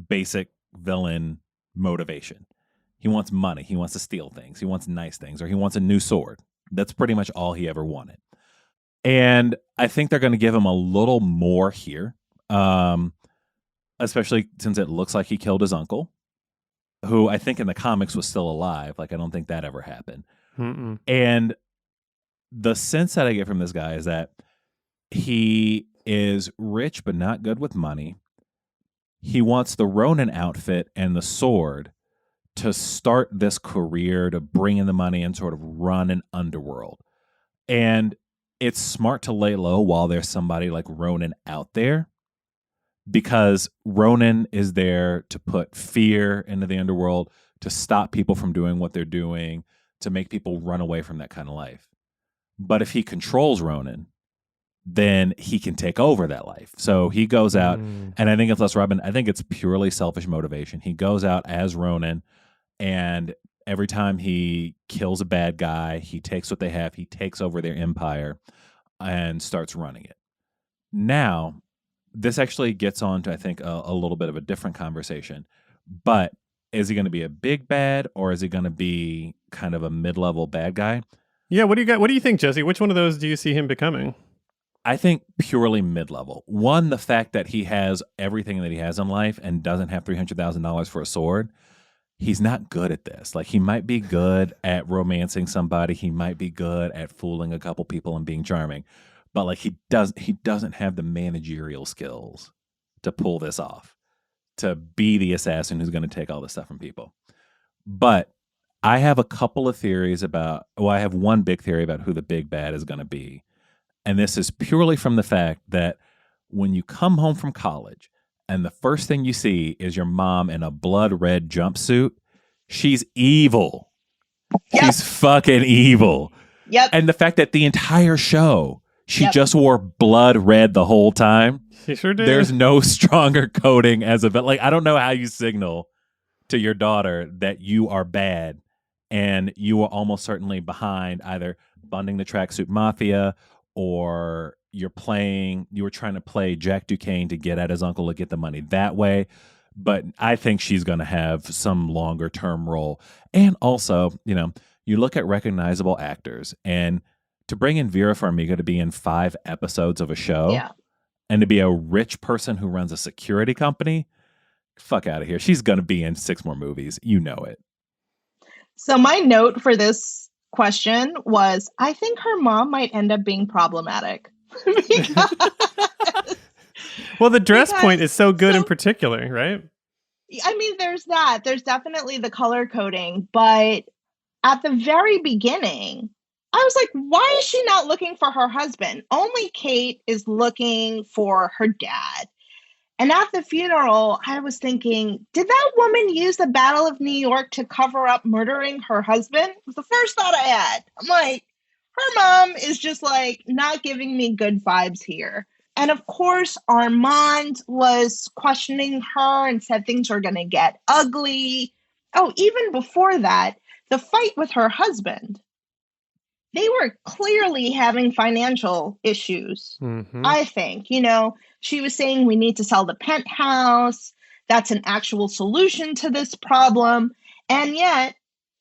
basic villain motivation. He wants money. He wants to steal things. He wants nice things, or he wants a new sword. That's pretty much all he ever wanted. And I think they're going to give him a little more here, especially since it looks like he killed his uncle, who I think in the comics was still alive. Like, I don't think that ever happened. Mm-mm. And the sense that I get from this guy is that he is rich but not good with money. He wants the Ronin outfit and the sword to start this career, to bring in the money and sort of run an underworld. And it's smart to lay low while there's somebody like Ronin out there, because Ronin is there to put fear into the underworld, to stop people from doing what they're doing, to make people run away from that kind of life. But if he controls Ronin, then he can take over that life. So he goes out, and I think it's less Robin. I think it's purely selfish motivation. He goes out as Ronin, and Every time he kills a bad guy, he takes what they have, he takes over their empire and starts running it. Now, this actually gets on to, I think, a little bit of a different conversation. But is he going to be a big bad, or is he going to be kind of a mid-level bad guy? Yeah, what do you got? What do you think, Jesse? Which one of those do you see him becoming? I think purely mid-level. One, the fact that he has everything that he has in life and doesn't have $300,000 for a sword. He's not good at this. Like, he might be good at romancing somebody. He might be good at fooling a couple people and being charming. But like he doesn't have the managerial skills to pull this off, to be the assassin who's going to take all this stuff from people. But I have a couple of theories I have one big theory about who the big bad is going to be. And this is purely from the fact that when you come home from college and the first thing you see is your mom in a blood red jumpsuit, she's evil. Yep. She's fucking evil. Yep. And the fact that the entire show, she Yep. just wore blood red the whole time. She sure did. There's no stronger coding as a like. I don't know how you signal to your daughter that you are bad, and you are almost certainly behind either funding the tracksuit mafia, or you were trying to play Jack Duquesne to get at his uncle to get the money that way. But I think she's going to have some longer term role. And also, you look at recognizable actors, and to bring in Vera Farmiga to be in 5 episodes of a show, Yeah. and to be a rich person who runs a security company, fuck out of here. She's going to be in 6 more movies. You know it. So my note for this question was, I think her mom might end up being problematic. Well, the dress Because- point is so good so- in particular, right? I mean, there's that. There's definitely the color coding. But at the very beginning, I was like, why is she not looking for her husband? Only Kate is looking for her dad. And at the funeral, I was thinking, did that woman use the Battle of New York to cover up murdering her husband? It was the first thought I had. I'm like, her mom is just like not giving me good vibes here. And of course, Armand was questioning her and said things were going to get ugly. Oh, even before that, the fight with her husband. They were clearly having financial issues, Mm-hmm. I think. She was saying we need to sell the penthouse. That's an actual solution to this problem. And yet,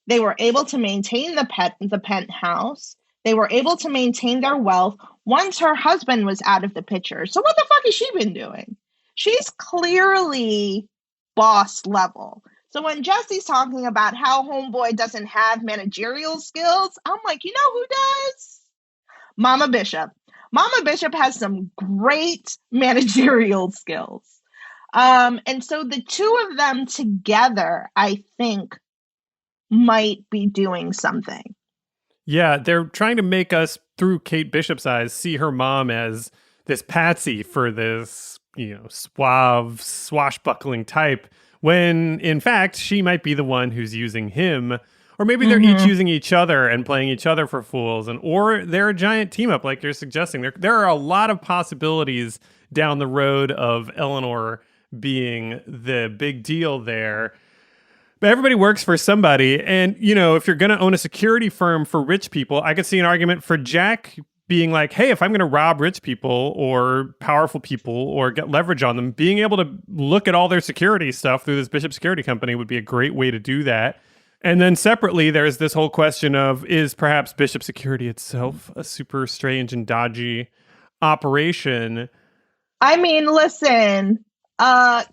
they were able to maintain the penthouse. They were able to maintain their wealth once her husband was out of the picture. So what the fuck has she been doing? She's clearly boss level. So when Jesse's talking about how homeboy doesn't have managerial skills, I'm like, you know who does? Mama Bishop. Mama Bishop has some great managerial skills. And so the two of them together, I think, might be doing something. Yeah, they're trying to make us, through Kate Bishop's eyes, see her mom as this patsy for this, suave, swashbuckling type, when in fact she might be the one who's using him. Or maybe they're each using each other and playing each other for fools, or they're a giant team up like you're suggesting. There are a lot of possibilities down the road of Eleanor being the big deal there. But everybody works for somebody. And, if you're going to own a security firm for rich people, I could see an argument for Jack being like, hey, if I'm going to rob rich people or powerful people or get leverage on them, being able to look at all their security stuff through this Bishop Security Company would be a great way to do that. And then separately, there's this whole question of, is perhaps Bishop Security itself a super strange and dodgy operation? I mean, listen,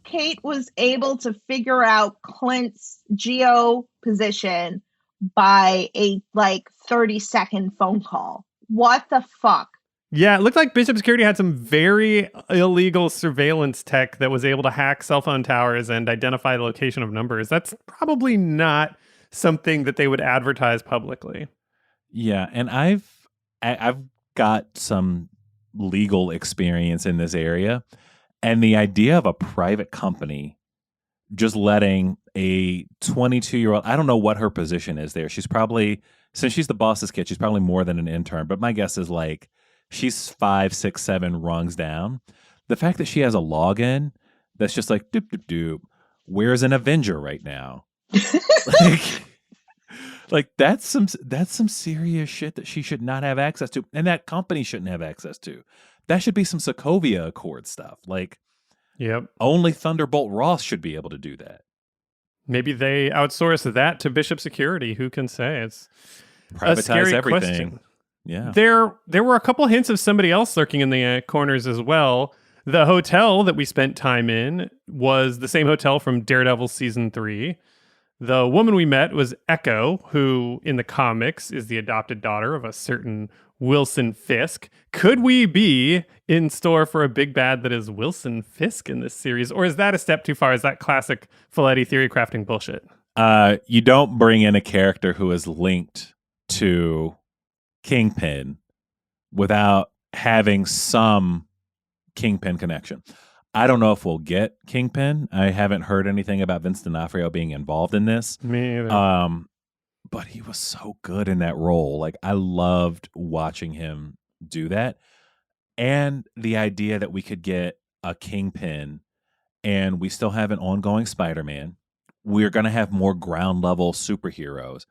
Kate was able to figure out Clint's geo position by a 30-second phone call. What the fuck? Yeah, it looked like Bishop Security had some very illegal surveillance tech that was able to hack cell phone towers and identify the location of numbers. That's probably not something that they would advertise publicly. Yeah, and I've got some legal experience in this area, and the idea of a private company just letting a 22-year-old, I don't know what her position is there. She's probably, since she's the boss's kid, she's probably more than an intern, but my guess is she's 5, 6, 7 rungs down. The fact that she has a login that's just like, doop, doop, doop, where's an Avenger right now? Like that's some serious shit that she should not have access to, and that company shouldn't have access to. That should be some Sokovia Accord stuff. Like, Yep. only Thunderbolt Ross should be able to do that. Maybe they outsource that to Bishop Security. Who can say? It's Privatize a scary everything. question. Yeah. There were a couple hints of somebody else lurking in the corners as well. The hotel that we spent time in was the same hotel from Daredevil season 3. The woman we met was Echo, who in the comics is the adopted daughter of a certain Wilson Fisk. Could we be in store for a big bad that is Wilson Fisk in this series? Or is that a step too far? Is that classic Faletti theory crafting bullshit? You don't bring in a character who is linked to Kingpin without having some Kingpin connection. I don't know if we'll get Kingpin. I haven't heard anything about Vince D'Onofrio being involved in this. Me either. But he was so good in that role. Like, I loved watching him do that. And the idea that we could get a Kingpin and we still have an ongoing Spider-Man. We're going to have more ground level superheroes.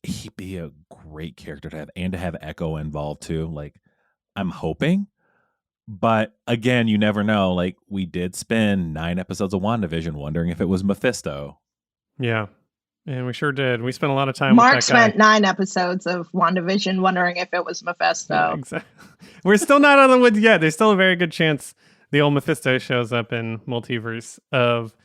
He'd be a great character to have, and to have Echo involved too. Like, I'm hoping. But again, you never know. Like, we did spend 9 episodes of WandaVision wondering if it was Mephisto. Yeah. And we sure did. We spent a lot of time Mark with that guy. spent 9 episodes of WandaVision wondering if it was Mephisto. Yeah, exactly. We're still not on the wood yet. There's still a very good chance the old Mephisto shows up in Multiverse of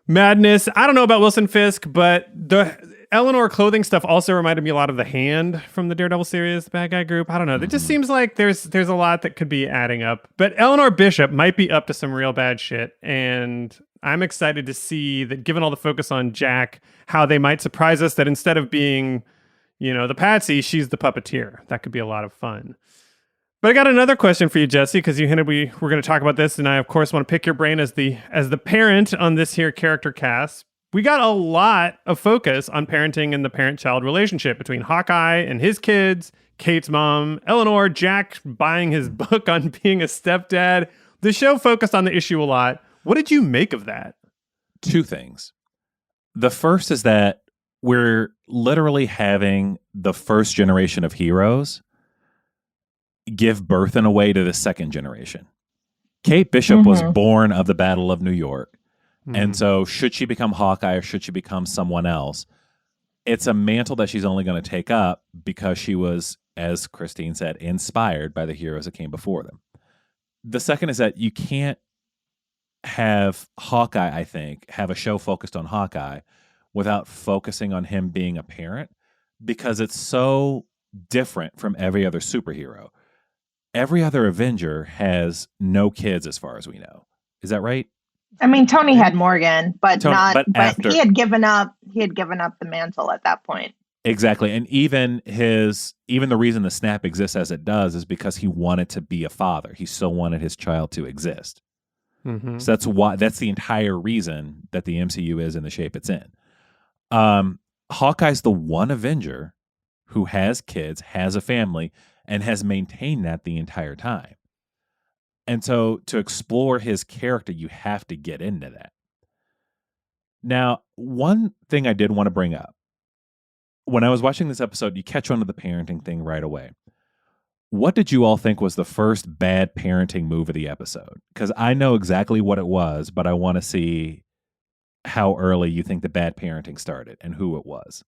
Madness. I don't know about Wilson Fisk, but the Eleanor clothing stuff also reminded me a lot of the Hand from the Daredevil series, the bad guy group. I don't know. It just seems like there's a lot that could be adding up. But Eleanor Bishop might be up to some real bad shit. And I'm excited to see that, given all the focus on Jack, how they might surprise us that instead of being, the patsy, she's the puppeteer. That could be a lot of fun. But I got another question for you, Jesse, because you hinted we were going to talk about this, and I, of course, want to pick your brain as the parent on this here character cast. We got a lot of focus on parenting and the parent-child relationship between Hawkeye and his kids, Kate's mom, Eleanor, Jack buying his book on being a stepdad. The show focused on the issue a lot. What did you make of that? 2 things. The first is that we're literally having the first generation of heroes give birth in a way to the second generation. Kate Bishop was born of the Battle of New York. And so should she become Hawkeye or should she become someone else? It's a mantle that she's only going to take up because she was, as Kristine said, inspired by the heroes that came before them. The second is that you can't have Hawkeye, I think, have a show focused on Hawkeye without focusing on him being a parent, because it's so different from every other superhero. Every other Avenger has no kids as far as we know. Is that right? I mean, Tony had Morgan, but after, he had given up the mantle at that point. Exactly. And even the reason the snap exists as it does is because he wanted to be a father. He still wanted his child to exist. Mm-hmm. So that's the entire reason that the MCU is in the shape it's in. Hawkeye's the one Avenger who has kids, has a family, and has maintained that the entire time. And so to explore his character, you have to get into that. Now, one thing I did want to bring up, when I was watching this episode, you catch on to the parenting thing right away. What did you all think was the first bad parenting move of the episode? Because I know exactly what it was, but I want to see how early you think the bad parenting started and who it was.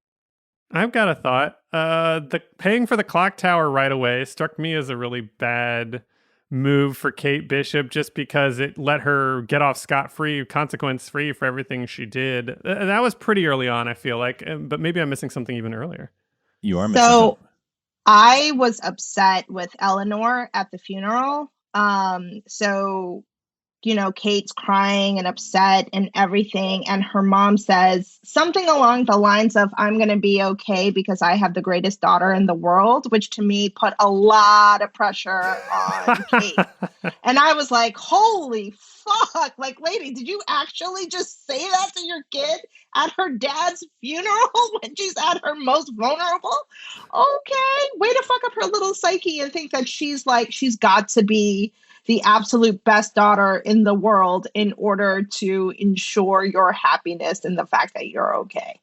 I've got a thought. The paying for the clock tower right away struck me as a really bad move for Kate Bishop, just because it let her get off scot-free, consequence-free for everything she did. That was pretty early on, I feel like, but maybe I'm missing something even earlier. You are missing something. I was upset with Eleanor at the funeral. Kate's crying and upset and everything. And her mom says something along the lines of, I'm going to be okay because I have the greatest daughter in the world, which to me put a lot of pressure on Kate. And I was like, holy fuck. Like, lady, did you actually just say that to your kid at her dad's funeral when she's at her most vulnerable? Okay. Way to fuck up her little psyche and think that she's got to be the absolute best daughter in the world in order to ensure your happiness and the fact that you're okay.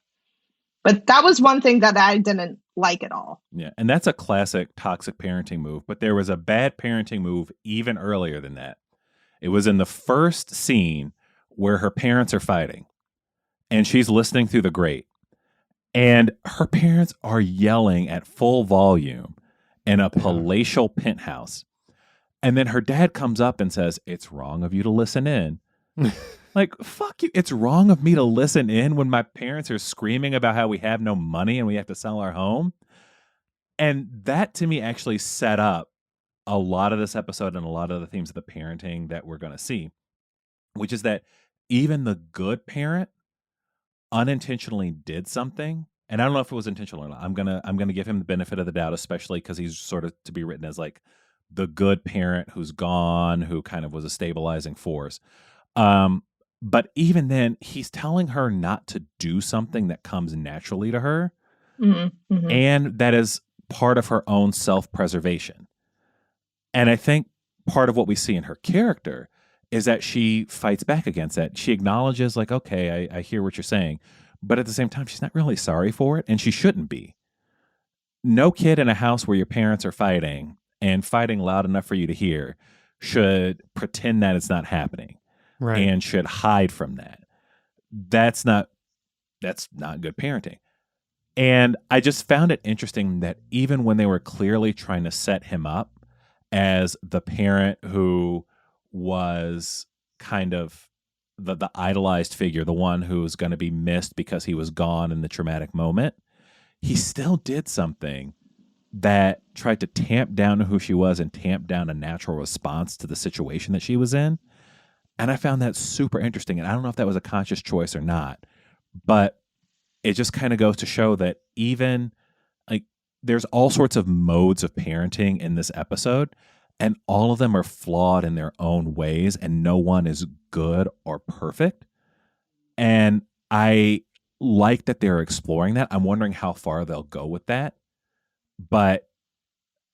But that was one thing that I didn't like at all. Yeah, and that's a classic toxic parenting move. But there was a bad parenting move even earlier than that. It was in the first scene where her parents are fighting, and she's listening through the grate, and her parents are yelling at full volume in a palatial penthouse. And then her dad comes up and says, "It's wrong of you to listen in." Like, fuck you. It's wrong of me to listen in when my parents are screaming about how we have no money and we have to sell our home. And that to me actually set up a lot of this episode and a lot of the themes of the parenting that we're going to see, which is that even the good parent unintentionally did something. And I don't know if it was intentional or not. I'm gonna give him the benefit of the doubt, especially because he's sort of to be written as like the good parent who's gone, who kind of was a stabilizing force. But even then, he's telling her not to do something that comes naturally to her, and that is part of her own self-preservation. And I think part of what we see in her character is that she fights back against that. She acknowledges, like, okay, I hear what you're saying, but at the same time, she's not really sorry for it, and she shouldn't be. No kid in a house where your parents are fighting and fighting loud enough for you to hear should pretend that it's not happening. Right. And should hide from that. That's not good parenting. And I just found it interesting that even when they were clearly trying to set him up as the parent who was kind of the idolized figure, the one who was going to be missed because he was gone in the traumatic moment, he still did something that tried to tamp down who she was and tamp down a natural response to the situation that she was in. And I found that super interesting. And I don't know if that was a conscious choice or not, but it just kind of goes to show that even like there's all sorts of modes of parenting in this episode, and all of them are flawed in their own ways, and no one is good or perfect. And I like that they're exploring that. I'm wondering how far they'll go with that. But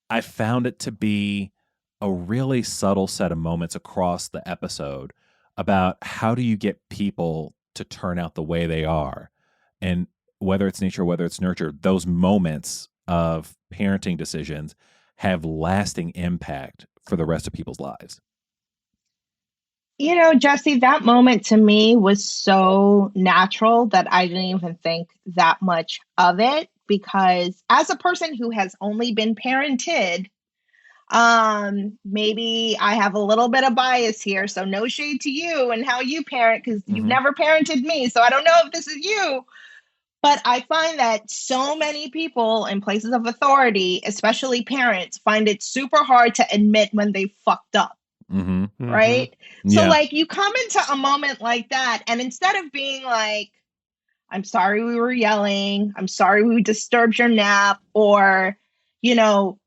I found it to be a really subtle set of moments across the episode about how do you get people to turn out the way they are. And whether it's nature, whether it's nurture, those moments of parenting decisions have lasting impact for the rest of people's lives. You know, Jesse, that moment to me was so natural that I didn't even think that much of it, because as a person who has only been parented, maybe I have a little bit of bias here, so no shade to you and how you parent, because you've never parented me, so I don't know if this is you. But I find that so many people in places of authority, especially parents, find it super hard to admit when they fucked up. Right? So like you come into a moment like that, and instead of being like, I'm sorry we were yelling, I'm sorry we disturbed your nap, or, you know,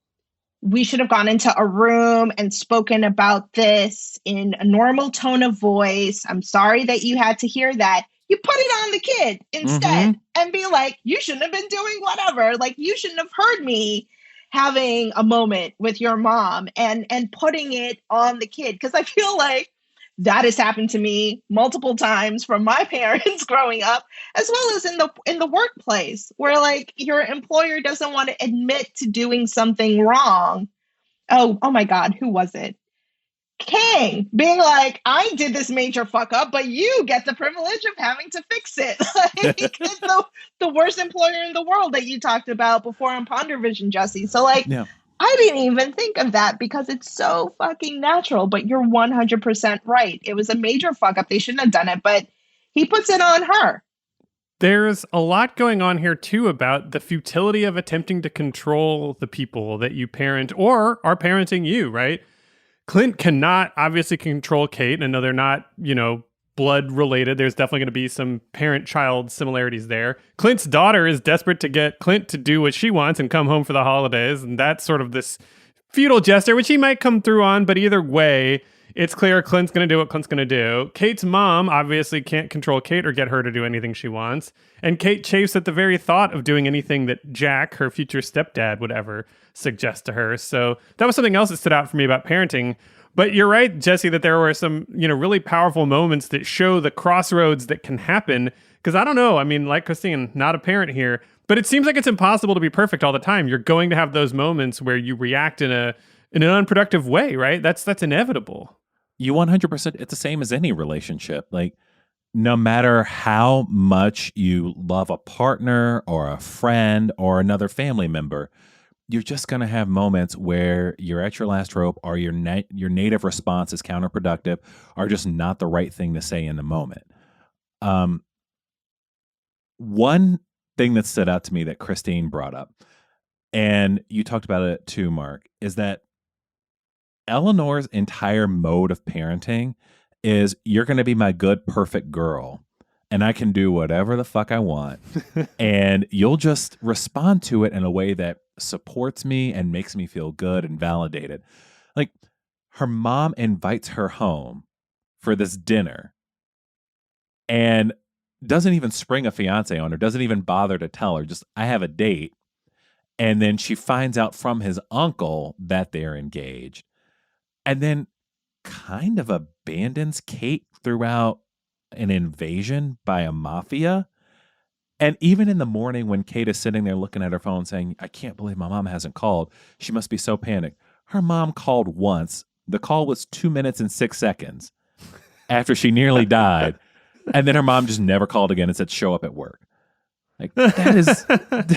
we should have gone into a room and spoken about this in a normal tone of voice. I'm sorry that you had to hear that. You put it on the kid instead and be like, you shouldn't have been doing whatever. Like, you shouldn't have heard me having a moment with your mom, and putting it on the kid. Because I feel like that has happened to me multiple times from my parents growing up, as well as in the workplace, where like your employer doesn't want to admit to doing something wrong. Oh my God, who was it? King being like, I did this major fuck up, but you get the privilege of having to fix it. Like, it's the worst employer in the world that you talked about before on Pondervision, Jesse. So like, I didn't even think of that because it's so fucking natural, but you're 100% right. It was a major fuck up. They shouldn't have done it, but he puts it on her. There's a lot going on here, too, about the futility of attempting to control the people that you parent or are parenting you, right? Clint cannot obviously control Kate. And no, they're not, blood related. There's definitely going to be some parent-child similarities there. Clint's daughter is desperate to get Clint to do what she wants and come home for the holidays. And that's sort of this futile gesture, which he might come through on. But either way, it's clear Clint's going to do what Clint's going to do. Kate's mom obviously can't control Kate or get her to do anything she wants. And Kate chafes at the very thought of doing anything that Jack, her future stepdad, would ever suggest to her. So that was something else that stood out for me about parenting. But you're right, Jesse, that there were some, really powerful moments that show the crossroads that can happen. Because I don't know, I mean, like Kristine, not a parent here, but it seems like it's impossible to be perfect all the time. You're going to have those moments where you react in an unproductive way, right? That's inevitable. You 100%. It's the same as any relationship. Like, no matter how much you love a partner or a friend or another family member, you're just going to have moments where you're at your last rope, or your native response is counterproductive, or just not the right thing to say in the moment. One thing that stood out to me that Kristine brought up, and you talked about it too, Mark, is that Eleanor's entire mode of parenting is, you're going to be my good, perfect girl, and I can do whatever the fuck I want. And you'll just respond to it in a way that supports me and makes me feel good and validated. Like, her mom invites her home for this dinner and doesn't even spring a fiance on her, doesn't even bother to tell her, just, I have a date. And then she finds out from his uncle that they're engaged. And then kind of abandons Kate throughout an invasion by a mafia. And even in the morning when Kate is sitting there looking at her phone saying, I can't believe my mom hasn't called, she must be so panicked. Her mom called once. The call was 2 minutes and 6 seconds after she nearly died. And then her mom just never called again and said, show up at work. Like, that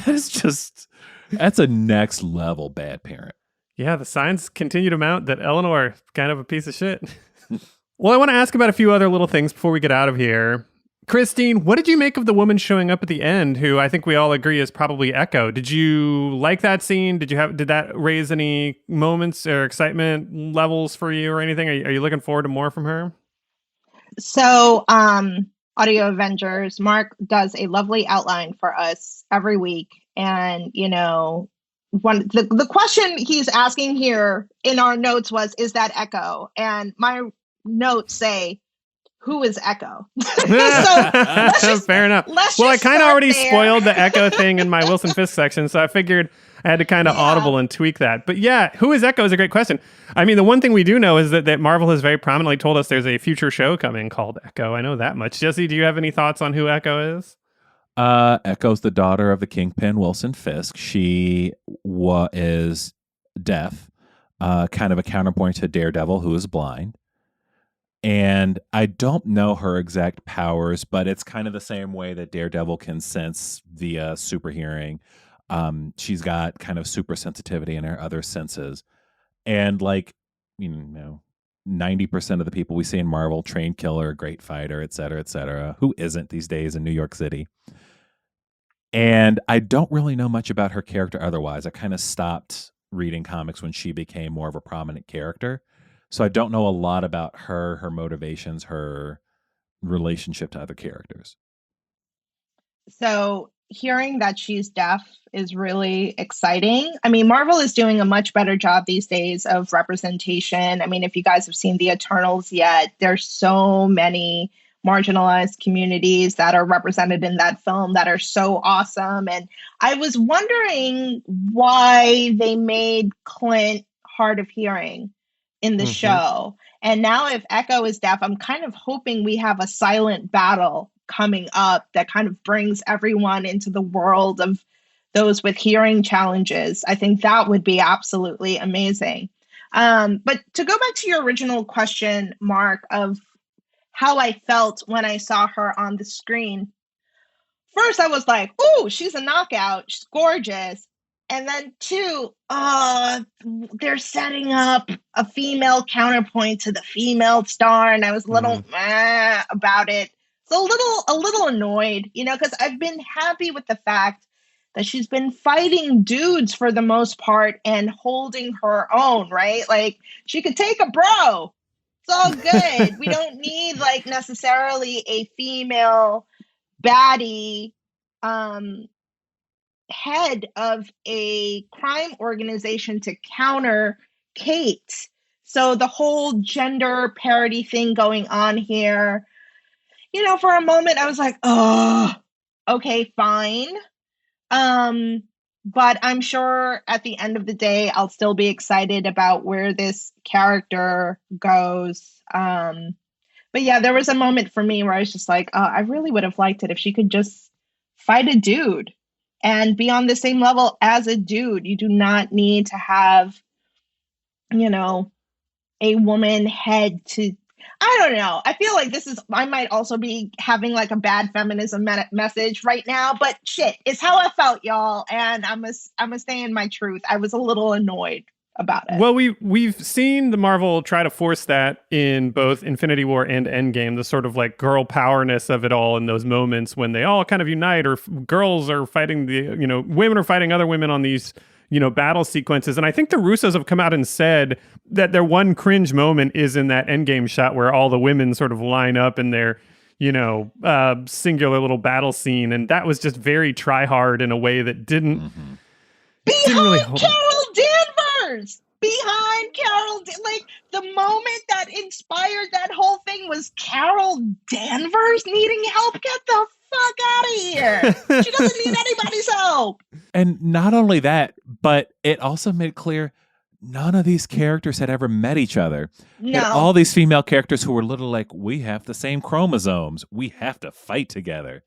is just, that's a next level bad parent. Yeah, the signs continue to mount that Eleanor is kind of a piece of shit. Well, I want to ask about a few other little things before we get out of here. Kristine, what did you make of the woman showing up at the end, who I think we all agree is probably Echo? Did you like that scene? Did that raise any moments or excitement levels for you or anything? Are you looking forward to more from her? So, Audio Avengers, Mark does a lovely outline for us every week. And, the question he's asking here in our notes was, is that Echo? And my notes say, who is Echo? Fair enough. Well, I kind of already spoiled the Echo thing in my Wilson Fisk section, so I figured I had to kind of audible and tweak that. But yeah, who is Echo is a great question. I mean, the one thing we do know is that Marvel has very prominently told us there's a future show coming called Echo. I know that much. Jesse, do you have any thoughts on who Echo is? Echo's the daughter of the Kingpin, Wilson Fisk. She is deaf, kind of a counterpoint to Daredevil, who is blind. And I don't know her exact powers, but it's kind of the same way that Daredevil can sense via super hearing. She's got kind of super sensitivity in her other senses. And 90% of the people we see in Marvel, trained killer, great fighter, et cetera, who isn't these days in New York City? And I don't really know much about her character otherwise. I kind of stopped reading comics when she became more of a prominent character. So I don't know a lot about her motivations, her relationship to other characters. So hearing that she's deaf is really exciting. I mean, Marvel is doing a much better job these days of representation. I mean, if you guys have seen the Eternals yet, there's so many marginalized communities that are represented in that film that are so awesome. And I was wondering why they made Clint hard of hearing in the show. And now if Echo is deaf, I'm kind of hoping we have a silent battle coming up that kind of brings everyone into the world of those with hearing challenges. I think that would be absolutely amazing. But to go back to your original question, Mark, of how I felt when I saw her on the screen. First, I was like, "Ooh, she's a knockout. She's gorgeous." And then two, they're setting up a female counterpoint to the female star, and I was a little about it. So a little annoyed, because I've been happy with the fact that she's been fighting dudes for the most part and holding her own, right? Like, she could take a bro. It's all good. We don't need necessarily a female baddie head of a crime organization to counter Kate. So the whole gender parity thing going on here, for a moment I was like, oh, okay, fine. But I'm sure at the end of the day, I'll still be excited about where this character goes. But yeah, there was a moment for me where I was just like, I really would have liked it if she could just fight a dude and be on the same level as a dude. You do not need to have, a woman head to. I don't know. I feel like I might also be having like a bad feminism message right now, but shit, it's how I felt, y'all. And I'm a stay in my truth. I was a little annoyed about it. Well, we've seen the Marvel try to force that in both Infinity War and Endgame, the sort of like girl powerness of it all in those moments when they all kind of unite, or girls are fighting women are fighting other women on these, battle sequences. And I think the Russos have come out and said that their one cringe moment is in that Endgame shot where all the women sort of line up in their, singular little battle scene. And that was just very try hard in a way that didn't really hold. Carol Danvers! Behind Carol, like the moment that inspired that whole thing was Carol Danvers needing help. Get the fuck out of here. She doesn't need anybody's help. And not only that, but it also made clear none of these characters had ever met each other. No. And all these female characters who were literally like, we have the same chromosomes. We have to fight together.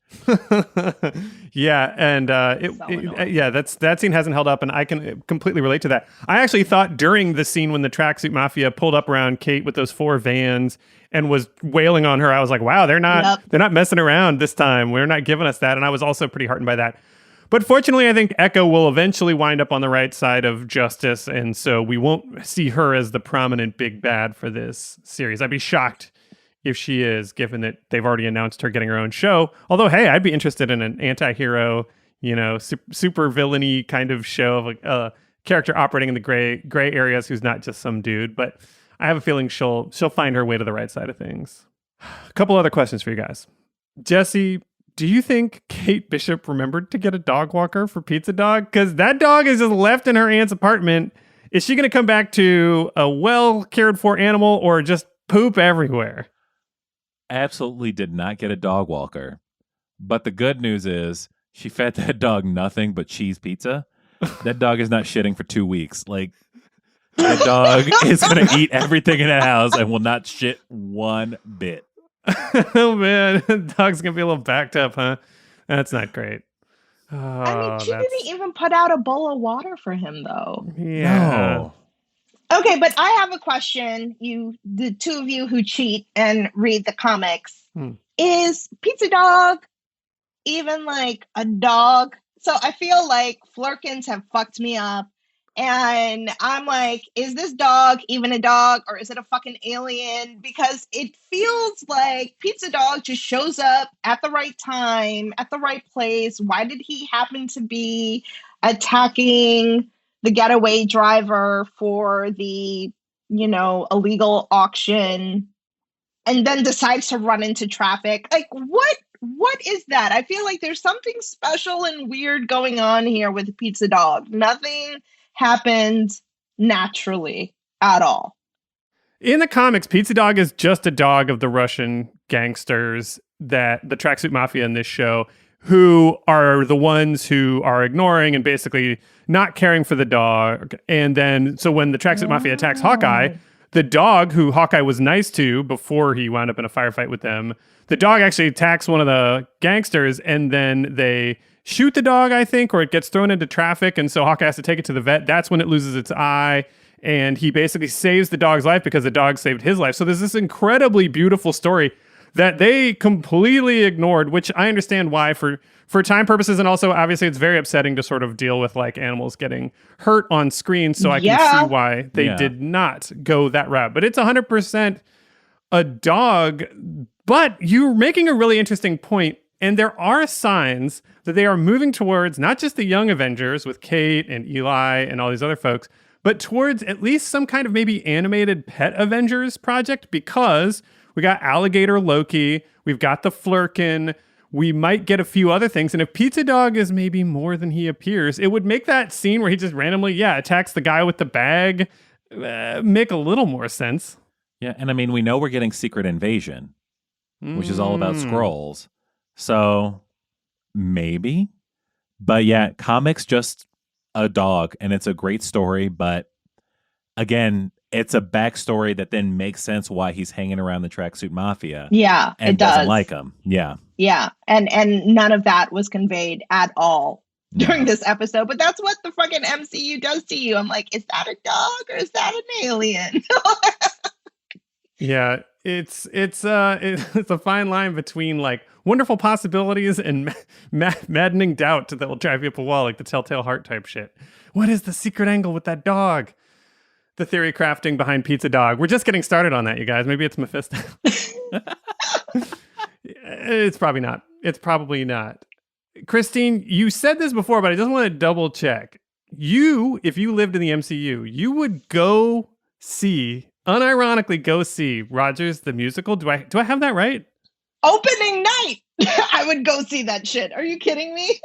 Yeah, and that scene hasn't held up, and I can completely relate to that. I actually thought during the scene when the Tracksuit Mafia pulled up around Kate with those 4 vans and was wailing on her, I was like, wow, they're not messing around this time. We're not giving us that. And I was also pretty heartened by that. But fortunately, I think Echo will eventually wind up on the right side of justice, and so we won't see her as the prominent big bad for this series. I'd be shocked if she is, given that they've already announced her getting her own show. Although, hey, I'd be interested in an anti-hero, super villainy kind of show of a character operating in the gray areas who's not just some dude. But I have a feeling she'll find her way to the right side of things. A couple other questions for you guys. Jesse, do you think Kate Bishop remembered to get a dog walker for Pizza Dog? Because that dog is just left in her aunt's apartment. Is she going to come back to a well cared for animal or just poop everywhere? Absolutely did not get a dog walker. But the good news is she fed that dog nothing but cheese pizza. That dog is not shitting for 2 weeks. Like, that dog is going to eat everything in that house and will not shit one bit. Oh man, dog's gonna be a little backed up, huh? That's not great. She didn't even put out a bowl of water for him, though. Yeah. No. Okay, but I have a question. The two of you who cheat and read the comics, is Pizza Dog even like a dog? So I feel like Flurkins have fucked me up. And I'm like, is this dog even a dog, or is it a fucking alien? Because it feels like Pizza Dog just shows up at the right time, at the right place. Why did he happen to be attacking the getaway driver for the, illegal auction, and then decides to run into traffic? Like, what is that? I feel like there's something special and weird going on here with Pizza Dog. Nothing happened naturally at all. In the comics, Pizza Dog is just a dog of the Russian gangsters, that the Tracksuit Mafia in this show, who are the ones who are ignoring and basically not caring for the dog. And then, so when the Tracksuit Mafia attacks Hawkeye, the dog who Hawkeye was nice to before he wound up in a firefight with them, the dog actually attacks one of the gangsters, and then they shoot the dog, I think, or it gets thrown into traffic, and so Hawkeye has to take it to the vet. That's when it loses its eye, and he basically saves the dog's life because the dog saved his life. So there's this incredibly beautiful story that they completely ignored, which I understand why, for time purposes, and also obviously it's very upsetting to sort of deal with like animals getting hurt on screen, so I can see why they did not go that route. But it's 100% a dog. But you're making a really interesting point, and there are signs that they are moving towards not just the Young Avengers with Kate and Eli and all these other folks, but towards at least some kind of maybe animated Pet Avengers project, because we got Alligator Loki, we've got the Flurkin, we might get a few other things. And if Pizza Dog is maybe more than he appears, it would make that scene where he just randomly, attacks the guy with the bag make a little more sense. Yeah, and I mean, we know we're getting Secret Invasion, which is all about Skrulls. So maybe. But yeah, comics just a dog, and it's a great story, but again, it's a backstory that then makes sense why he's hanging around the tracksuit mafia. Yeah, and it does. Doesn't like him. Yeah. Yeah. And none of that was conveyed at all during this episode. But that's what the fucking MCU does to you. I'm like, is that a dog or is that an alien? Yeah, it's a fine line between like wonderful possibilities and maddening doubt that will drive you up a wall, like the Telltale Heart type shit. What is the secret angle with that dog? The theory crafting behind Pizza Dog. We're just getting started on that, you guys. Maybe it's Mephisto. It's probably not. It's probably not. Kristine, you said this before, but I just want to double check. If you lived in the MCU, you would unironically go see Rogers the Musical. Do I have that right? Opening night, I would go see that shit. Are you kidding me?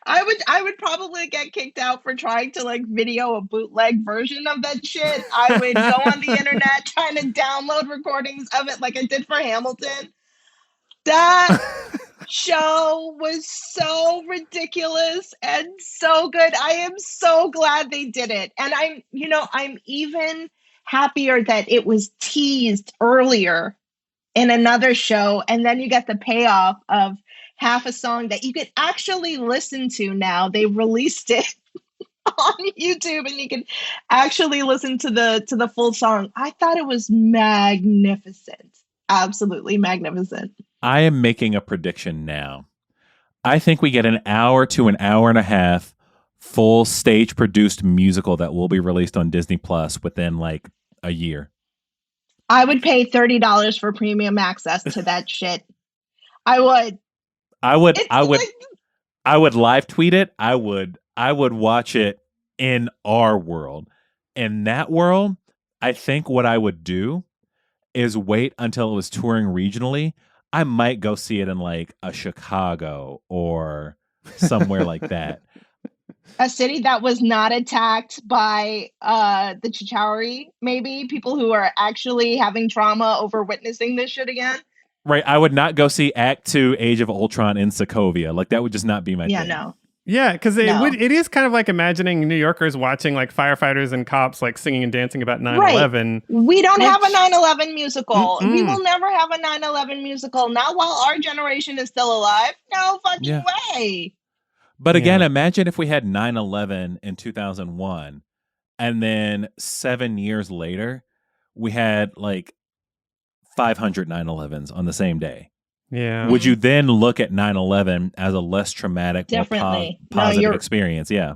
I would probably get kicked out for trying to like video a bootleg version of that shit. I would go on the internet trying to download recordings of it like I did for Hamilton. That show was so ridiculous and so good. I am so glad they did it. And I'm even happier that it was teased earlier in another show. And then you get the payoff of half a song that you could actually listen to now. They released it on YouTube and you can actually listen to the full song. I thought it was magnificent. Absolutely magnificent. I am making a prediction now. I think we get an hour to an hour and a half full stage produced musical that will be released on Disney Plus within like a year. I would pay $30 for premium access to that shit. I would. I would live tweet it. I would watch it in our world. In that world, I think what I would do is wait until it was touring regionally. I might go see it in like a Chicago or somewhere like that. A city that was not attacked by the Chitauri, maybe people who are actually having trauma over witnessing this shit again. Right. I would not go see Act 2 Age of Ultron in Sokovia. Like that would just not be my thing. Yeah, no. Yeah, because it is kind of like imagining New Yorkers watching like firefighters and cops like singing and dancing about 9/11. Right. We don't have a 9/11 musical. We will never have a 9/11 musical. Not while our generation is still alive. No fucking way. But again, imagine if we had 9/11 in 2001 and then 7 years later, we had like 500 9/11s on the same day. Yeah. Would you then look at 9/11 as a less traumatic, more positive experience? Yeah.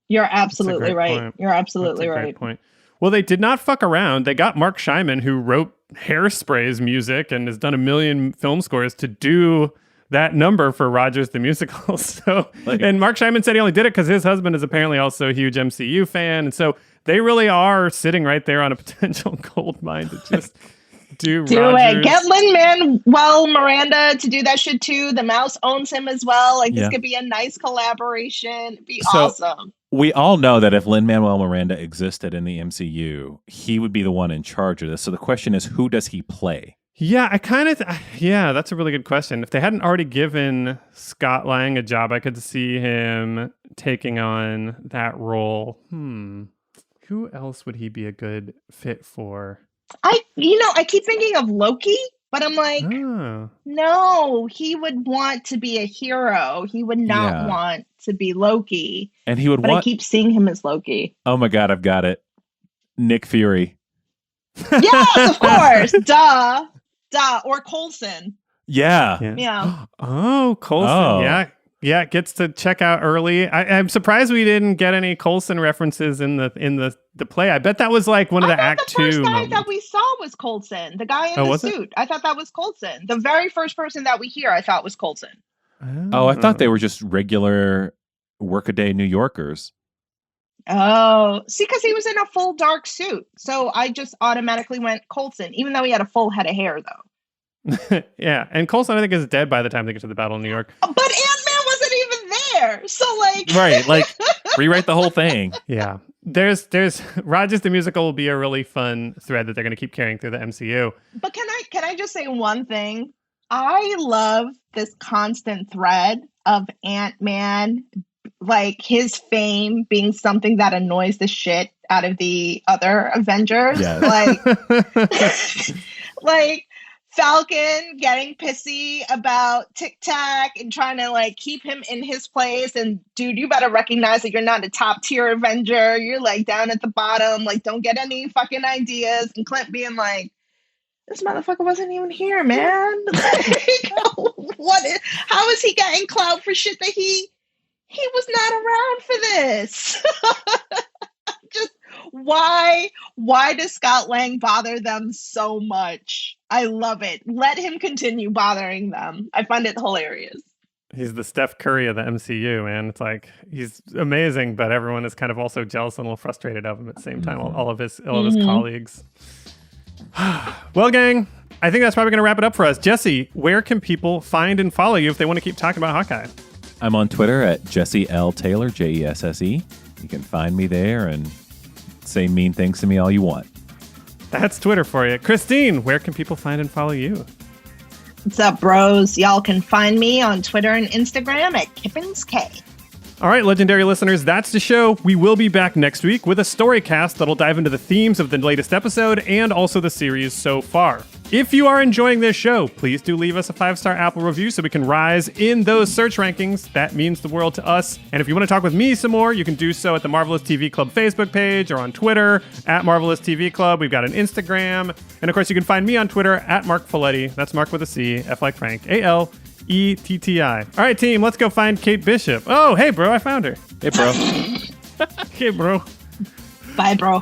You're absolutely right. Point. You're absolutely right. Great point. Well, they did not fuck around. They got Mark Shyman, who wrote Hairspray's music and has done a million film scores, to do that number for Rogers the Musical. And Mark Shyman said he only did it because his husband is apparently also a huge MCU fan. And so they really are sitting right there on a potential gold mine to just do Rogers. It. Get Lin-Manuel Miranda to do that shit too. The mouse owns him as well. Like this could be a nice collaboration. It'd be awesome. We all know that if Lin-Manuel Miranda existed in the MCU, he would be the one in charge of this. So the question is, who does he play? Yeah, that's a really good question. If they hadn't already given Scott Lang a job, I could see him taking on that role. Who else would he be a good fit for? I keep thinking of Loki, but I'm like, no, he would want to be a hero. He would not want to be Loki. And he would I keep seeing him as Loki. Oh my God, I've got it. Nick Fury. Yes, of course. Duh. Or Coulson. Yeah. Oh, Coulson. Oh. Yeah, gets to check out early. I'm surprised we didn't get any Coulson references in the play. I bet that was like one of the Act 2 moments. The first guy moments. that we saw was Coulson, the guy in the suit. I thought that was Coulson. The very first person that we hear, I thought was Coulson. Oh, I thought they were just regular workaday New Yorkers. Oh, see, because he was in a full dark suit. So I just automatically went Coulson, even though he had a full head of hair, though. Yeah, and Coulson, I think, is dead by the time they get to the battle in New York. But Ant-Man wasn't even there. So, like... Right, like, rewrite the whole thing. Yeah. There's Rogers the Musical will be a really fun thread that they're going to keep carrying through the MCU. But can I just say one thing? I love this constant thread of Ant-Man like his fame being something that annoys the shit out of the other Avengers. Yes. Like Falcon getting pissy about Tic Tac and trying to like keep him in his place. And dude, you better recognize that you're not a top tier Avenger. You're like down at the bottom. Like, don't get any fucking ideas. And Clint being like, this motherfucker wasn't even here, man. Like, how is he getting clout for shit that he was not around for this? Just why does Scott Lang bother them so much? I love it. Let him continue bothering them. I find it hilarious. He's the Steph Curry of the MCU, man. It's like he's amazing, but everyone is kind of also jealous and a little frustrated of him at the same time. All of his colleagues. Well, gang, I think that's probably going to wrap it up for us. Jesse, where can people find and follow you if they want to keep talking about Hawkeye? I'm on Twitter at Jesse L. Taylor, Jesse. You can find me there and say mean things to me all you want. That's Twitter for you. Kristine, where can people find and follow you? What's up, bros? Y'all can find me on Twitter and Instagram at KippensK. All right, legendary listeners, that's the show. We will be back next week with a story cast that'll dive into the themes of the latest episode and also the series so far. If you are enjoying this show, please do leave us a 5-star Apple review so we can rise in those search rankings. That means the world to us. And if you want to talk with me some more, you can do so at the Marvelous TV Club Facebook page or on Twitter at Marvelous TV Club. We've got an Instagram. And of course, you can find me on Twitter at Marc Faletti. That's Mark with a C, F like Frank, ALETTI. All right, team, let's go find Kate Bishop. Oh, hey, bro, I found her. Hey, bro. Hey, bro. Bye, bro.